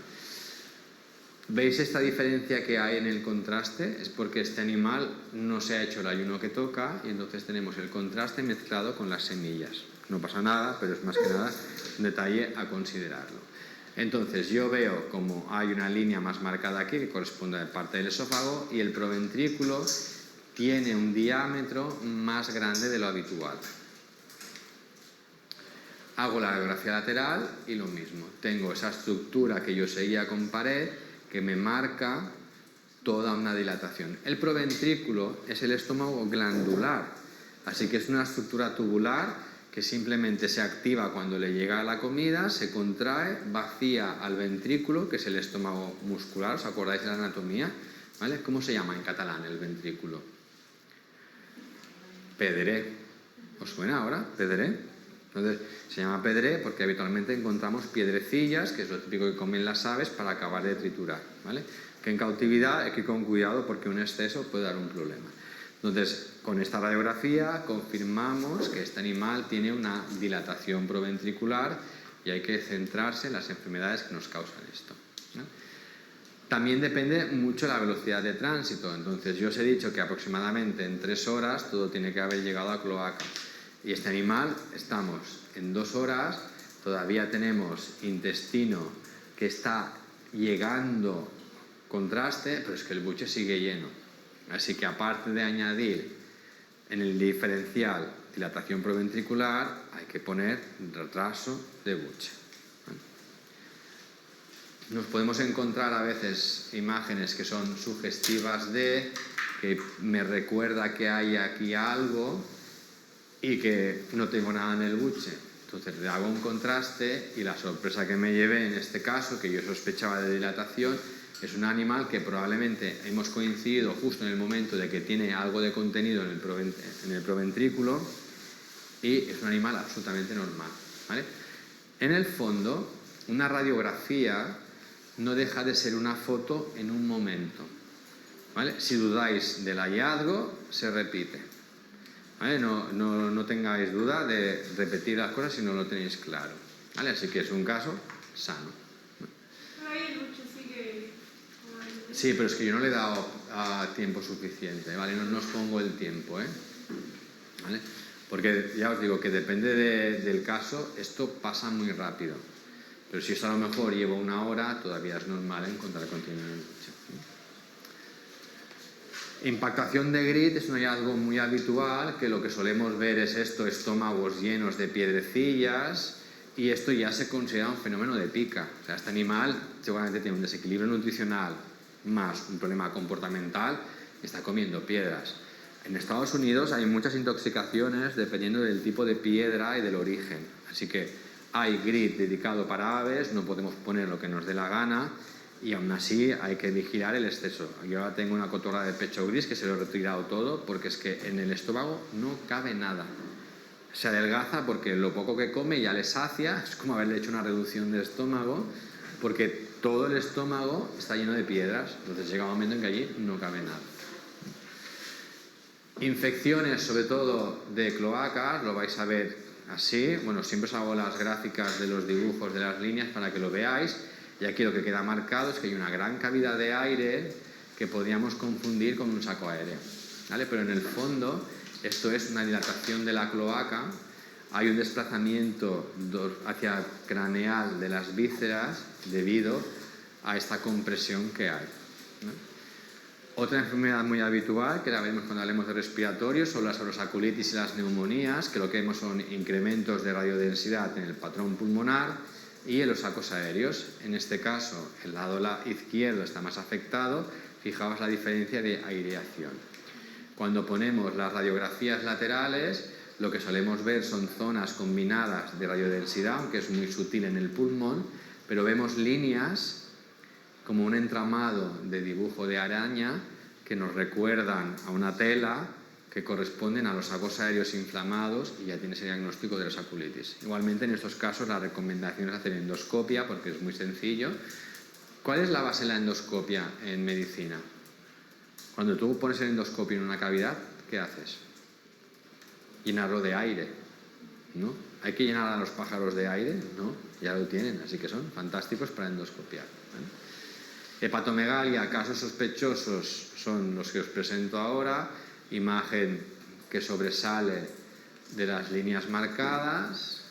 ¿Veis esta diferencia que hay en el contraste? Es porque este animal no se ha hecho el ayuno que toca y entonces tenemos el contraste mezclado con las semillas. No pasa nada, pero es más que nada un detalle a considerarlo. Entonces yo veo como hay una línea más marcada aquí que corresponde a parte del esófago y el proventrículo tiene un diámetro más grande de lo habitual. Hago la radiografía lateral y lo mismo. Tengo esa estructura que yo seguía con pared que me marca toda una dilatación. El proventrículo es el estómago glandular, así que es una estructura tubular que simplemente se activa cuando le llega la comida, se contrae, vacía al ventrículo, que es el estómago muscular. ¿Os acordáis de la anatomía? ¿Vale? ¿Cómo se llama en catalán el ventrículo? Pedré. ¿Os suena ahora? Pedré. Entonces, se llama pedré porque habitualmente encontramos piedrecillas, que es lo típico que comen las aves para acabar de triturar, ¿vale? Que en cautividad hay que ir con cuidado porque un exceso puede dar un problema. Entonces, con esta radiografía confirmamos que este animal tiene una dilatación proventricular y hay que centrarse en las enfermedades que nos causan esto, ¿no? También depende mucho de la velocidad de tránsito. Entonces, yo os he dicho que aproximadamente en 3 horas todo tiene que haber llegado a cloaca. Y este animal, estamos en 2 horas, todavía tenemos intestino que está llegando contraste, pero es que el buche sigue lleno. Así que aparte de añadir en el diferencial dilatación proventricular, hay que poner retraso de buche. Nos podemos encontrar a veces imágenes que son sugestivas que me recuerda que hay aquí algo y que no tengo nada en el buche. Entonces le hago un contraste y la sorpresa que me llevé en este caso, que yo sospechaba de dilatación, es un animal que probablemente hemos coincidido justo en el momento de que tiene algo de contenido en el proventrículo y es un animal absolutamente normal, ¿vale? En el fondo, una radiografía no deja de ser una foto en un momento, ¿vale? Si dudáis del hallazgo, se repite, ¿vale? No tengáis duda de repetir las cosas si no lo tenéis claro, ¿vale? Así que es un caso sano. Pero ahí el buche sigue... Sí, pero es que yo no le he dado tiempo suficiente, ¿vale? No os pongo el tiempo, ¿vale? Porque ya os digo que depende del caso, esto pasa muy rápido. Pero si eso a lo mejor lleva 1 hora, todavía es normal encontrar contenido en el buche. Impactación de grit es un hallazgo muy habitual, que lo que solemos ver es estómagos llenos de piedrecillas, y esto ya se considera un fenómeno de pica. O sea, este animal seguramente tiene un desequilibrio nutricional más un problema comportamental y está comiendo piedras. En Estados Unidos hay muchas intoxicaciones dependiendo del tipo de piedra y del origen. Así que hay grit dedicado para aves, no podemos poner lo que nos dé la gana y aún así hay que vigilar el exceso. Yo ahora tengo una cotorra de pecho gris que se lo he retirado todo porque es que en el estómago no cabe nada. Se adelgaza porque lo poco que come ya le sacia, es como haberle hecho una reducción de estómago porque todo el estómago está lleno de piedras, entonces llega un momento en que allí no cabe nada. Infecciones, sobre todo de cloacas, lo vais a ver así. Bueno, siempre os hago las gráficas de los dibujos de las líneas para que lo veáis. Y aquí lo que queda marcado es que hay una gran cavidad de aire que podríamos confundir con un saco aéreo, ¿vale? Pero en el fondo esto es una dilatación de la cloaca. Hay un desplazamiento hacia craneal de las vísceras debido a esta compresión que hay, ¿no? Otra enfermedad muy habitual, que la vemos cuando hablemos de respiratorios, son las orosaculitis y las neumonías, que lo que vemos son incrementos de radiodensidad en el patrón pulmonar y en los sacos aéreos. En este caso, el lado izquierdo está más afectado. Fijaos la diferencia de aireación. Cuando ponemos las radiografías laterales, lo que solemos ver son zonas combinadas de radiodensidad, aunque es muy sutil en el pulmón, pero vemos líneas como un entramado de dibujo de araña que nos recuerdan a una tela que corresponden a los sacos aéreos inflamados y ya tienes el diagnóstico de la saculitis. Igualmente, en estos casos, la recomendación es hacer endoscopia porque es muy sencillo. ¿Cuál es la base de la endoscopia en medicina? Cuando tú pones el endoscopio en una cavidad, ¿qué haces? Llenarlo de aire, ¿no? ¿Hay que llenar a los pájaros de aire? No, ya lo tienen, así que son fantásticos para endoscopiar, ¿vale? Hepatomegalia, casos sospechosos son los que os presento ahora. Imagen que sobresale de las líneas marcadas,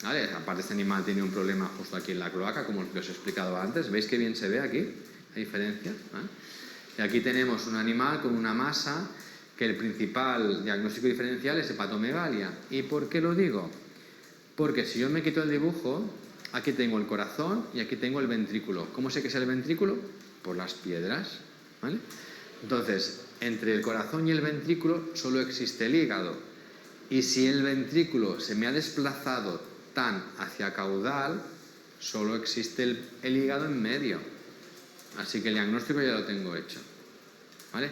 ¿vale? Aparte, este animal tiene un problema justo aquí en la cloaca, como os he explicado antes. ¿Veis que bien se ve aquí la diferencia? ¿Vale? Y aquí tenemos un animal con una masa que el principal diagnóstico diferencial es hepatomegalia. ¿Y por qué lo digo? Porque si yo me quito el dibujo, aquí tengo el corazón y aquí tengo el ventrículo. ¿Cómo sé que es el ventrículo? Por las piedras, ¿vale? Entonces, entre el corazón y el ventrículo solo existe el hígado. Y si el ventrículo se me ha desplazado tan hacia caudal, solo existe el hígado en medio. Así que el diagnóstico ya lo tengo hecho, ¿vale?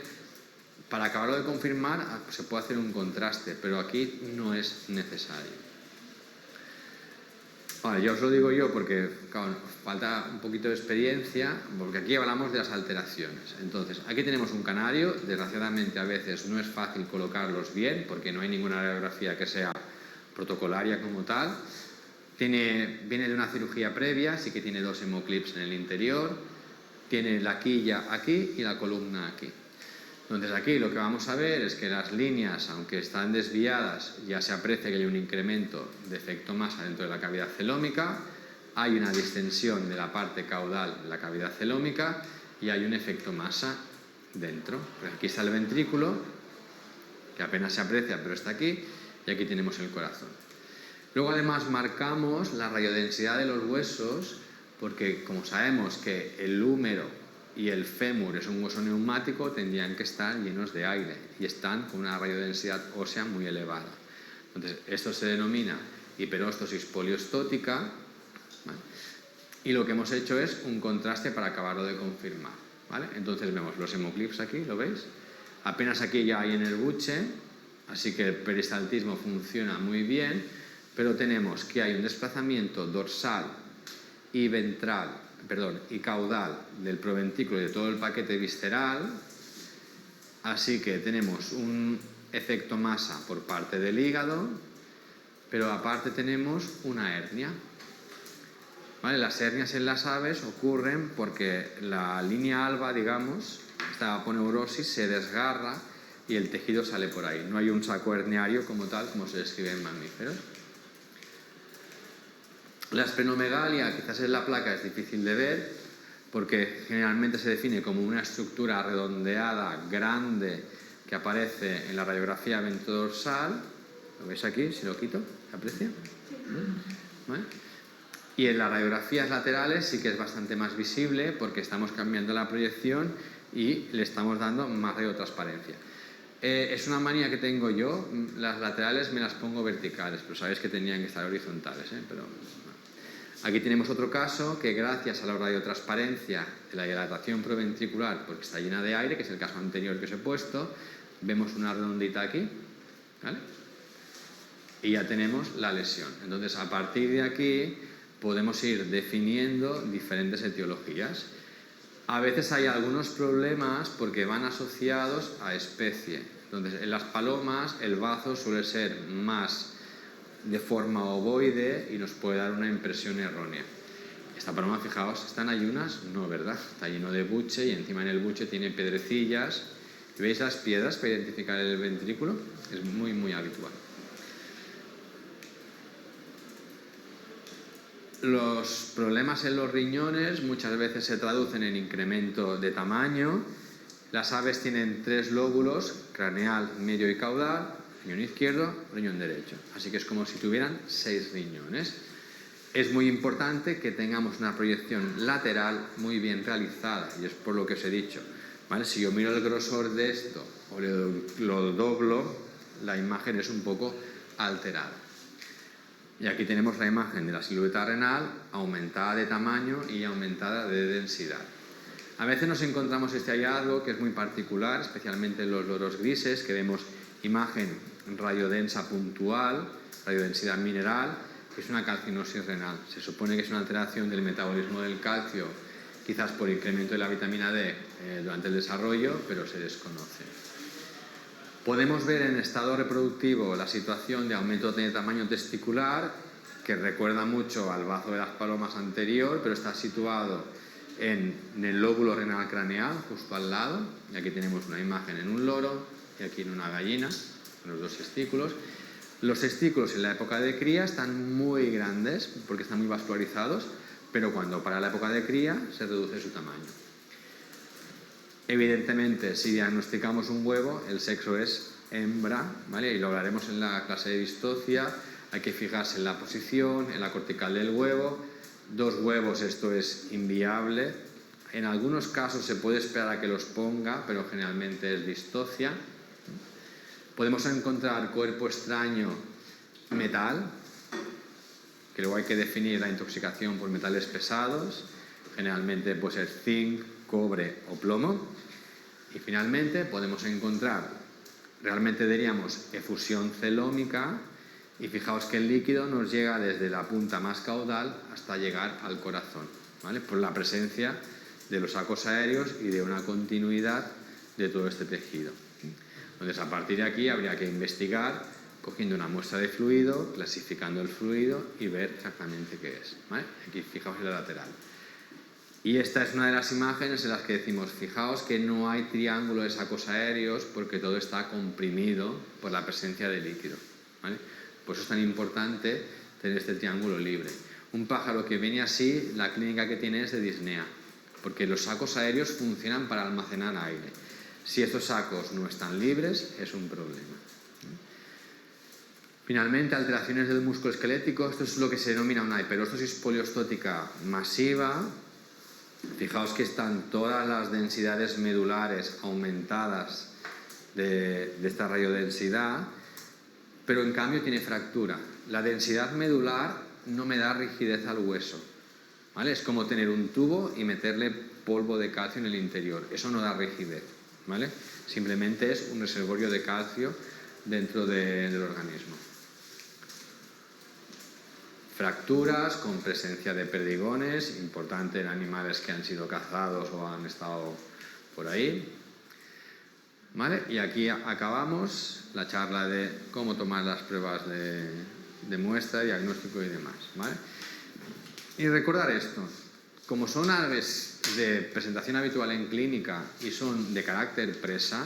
Para acabarlo de confirmar, se puede hacer un contraste, pero aquí no es necesario. Vale, ya os lo digo yo porque claro, falta un poquito de experiencia, porque aquí hablamos de las alteraciones. Entonces, aquí tenemos un canario, desgraciadamente a veces no es fácil colocarlos bien, porque no hay ninguna radiografía que sea protocolaria como tal. Viene de una cirugía previa, sí que tiene 2 hemoclips en el interior, tiene la quilla aquí y la columna aquí. Entonces aquí lo que vamos a ver es que las líneas, aunque están desviadas, ya se aprecia que hay un incremento de efecto masa dentro de la cavidad celómica, hay una distensión de la parte caudal de la cavidad celómica y hay un efecto masa dentro. Pues aquí está el ventrículo, que apenas se aprecia, pero está aquí, y aquí tenemos el corazón. Luego además marcamos la radiodensidad de los huesos, porque como sabemos que el húmero y el fémur es un hueso neumático, tendrían que estar llenos de aire y están con una radiodensidad ósea muy elevada. Entonces, esto se denomina hiperóstosis poliostótica, ¿vale? Y lo que hemos hecho es un contraste para acabarlo de confirmar, ¿vale? Entonces vemos los hemoclips aquí, ¿lo veis? Apenas aquí ya hay en el buche, así que el peristaltismo funciona muy bien, pero tenemos que hay un desplazamiento dorsal y ventral, y caudal del proventrículo y de todo el paquete visceral, así que tenemos un efecto masa por parte del hígado, pero aparte tenemos una hernia, ¿vale? Las hernias en las aves ocurren porque la línea alba, digamos, esta aponeurosis se desgarra y el tejido sale por ahí. No hay un saco herniario como tal, como se describe en mamíferos. La esplenomegalia, quizás en la placa es difícil de ver, porque generalmente se define como una estructura redondeada, grande, que aparece en la radiografía ventrodorsal. ¿Lo veis aquí? Si lo quito, ¿se aprecia? ¿Vale? Y en las radiografías laterales sí que es bastante más visible, porque estamos cambiando la proyección y le estamos dando más radiotransparencia. Es una manía que tengo yo, las laterales me las pongo verticales, pero sabéis que tenían que estar horizontales, pero... Aquí tenemos otro caso que gracias a la radiotransparencia de la dilatación proventricular, porque está llena de aire, que es el caso anterior que os he puesto, vemos una redondita aquí, ¿vale? Y ya tenemos la lesión. Entonces, a partir de aquí podemos ir definiendo diferentes etiologías. A veces hay algunos problemas porque van asociados a especie. Entonces, en las palomas el bazo suele ser más de forma ovoide y nos puede dar una impresión errónea. Esta paloma, fijaos, ¿están ayunas? No, ¿verdad? Está lleno de buche y encima en el buche tiene piedrecillas. ¿Veis las piedras para identificar el ventrículo? Es muy, muy habitual. Los problemas en los riñones muchas veces se traducen en incremento de tamaño. Las aves tienen 3 lóbulos, craneal, medio y caudal. Riñón izquierdo, riñón derecho. Así que es como si tuvieran 6 riñones. Es muy importante que tengamos una proyección lateral muy bien realizada, y es por lo que os he dicho, ¿vale? Si yo miro el grosor de esto o lo doblo, la imagen es un poco alterada. Y aquí tenemos la imagen de la silueta renal aumentada de tamaño y aumentada de densidad. A veces nos encontramos este hallazgo que es muy particular, especialmente en los loros grises, que vemos imagen radiodensa puntual, radiodensidad mineral, que es una calcinosis renal. Se supone que es una alteración del metabolismo del calcio, quizás por incremento de la vitamina D durante el desarrollo, pero se desconoce. Podemos ver en estado reproductivo la situación de aumento de tamaño testicular, que recuerda mucho al bazo de las palomas anterior, pero está situado en el lóbulo renal craneal, justo al lado. Y aquí tenemos una imagen en un loro y aquí en una gallina, en los dos testículos. Los testículos en la época de cría están muy grandes porque están muy vascularizados, pero cuando para la época de cría se reduce su tamaño. Evidentemente, si diagnosticamos un huevo, el sexo es hembra, ¿vale? Y lo hablaremos en la clase de distocia. Hay que fijarse en la posición, en la cortical del huevo. 2 huevos, esto es inviable. En algunos casos se puede esperar a que los ponga, pero generalmente es distocia. Podemos encontrar cuerpo extraño, metal, que luego hay que definir la intoxicación por metales pesados. Generalmente puede ser zinc, cobre o plomo. Y finalmente podemos encontrar, realmente diríamos, efusión celómica, y fijaos que el líquido nos llega desde la punta más caudal hasta llegar al corazón, ¿vale? Por la presencia de los sacos aéreos y de una continuidad de todo este tejido. Entonces, a partir de aquí habría que investigar cogiendo una muestra de fluido, clasificando el fluido y ver exactamente qué es, ¿vale? Aquí fijaos en la lateral. Y esta es una de las imágenes en las que decimos, fijaos que no hay triángulo de sacos aéreos porque todo está comprimido por la presencia de líquido, ¿vale? Por eso es tan importante tener este triángulo libre. Un pájaro que viene así, la clínica que tiene es de disnea, porque los sacos aéreos funcionan para almacenar aire. Si estos sacos no están libres, es un problema. Finalmente, alteraciones del músculo esquelético. Esto es lo que se denomina una hiperóstosis poliostótica masiva. Fijaos que están todas las densidades medulares aumentadas de esta radiodensidad, pero en cambio tiene fractura. La densidad medular no me da rigidez al hueso, ¿vale? Es como tener un tubo y meterle polvo de calcio en el interior. Eso no da rigidez, ¿vale? Simplemente es un reservorio de calcio dentro del organismo. Fracturas con presencia de perdigones, importante en animales que han sido cazados o han estado por ahí, ¿vale? Y aquí acabamos la charla de cómo tomar las pruebas de muestra, diagnóstico y demás, ¿vale? Y recordar esto, como son aves de presentación habitual en clínica y son de carácter presa,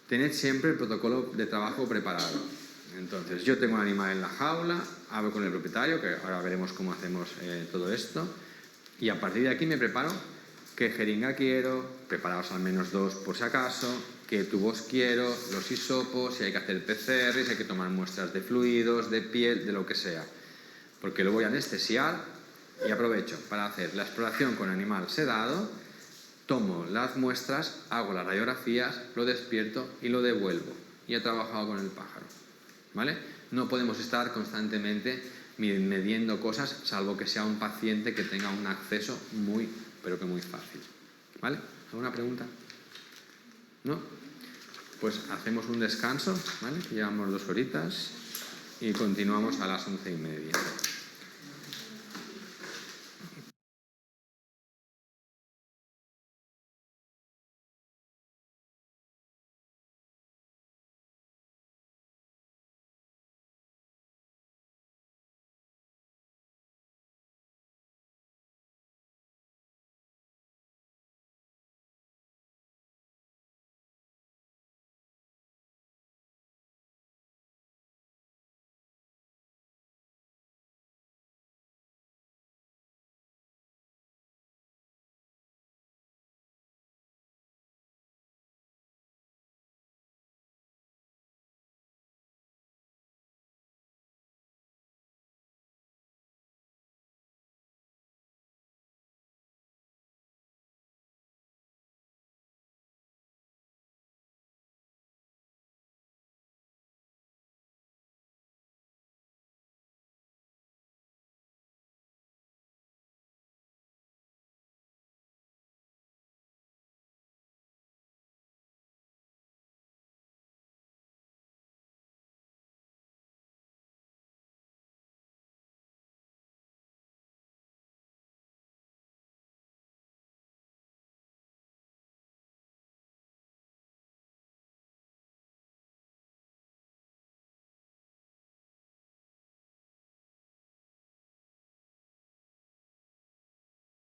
tened siempre el protocolo de trabajo preparado. Entonces, yo tengo un animal en la jaula, hablo con el propietario, que ahora veremos cómo hacemos todo esto, y a partir de aquí me preparo qué jeringa quiero, preparaos al menos 2 por si acaso, qué tubos quiero, los hisopos, si hay que hacer PCR, si hay que tomar muestras de fluidos, de piel, de lo que sea. Porque lo voy a anestesiar y aprovecho para hacer la exploración con animal sedado, tomo las muestras, hago las radiografías, lo despierto y lo devuelvo. Y he trabajado con el pájaro, ¿vale? No podemos estar constantemente midiendo cosas, salvo que sea un paciente que tenga un acceso muy, pero que muy fácil, ¿vale? ¿Alguna pregunta? ¿No? Pues hacemos un descanso, ¿vale? Llevamos 2 horitas y continuamos a las 11:30.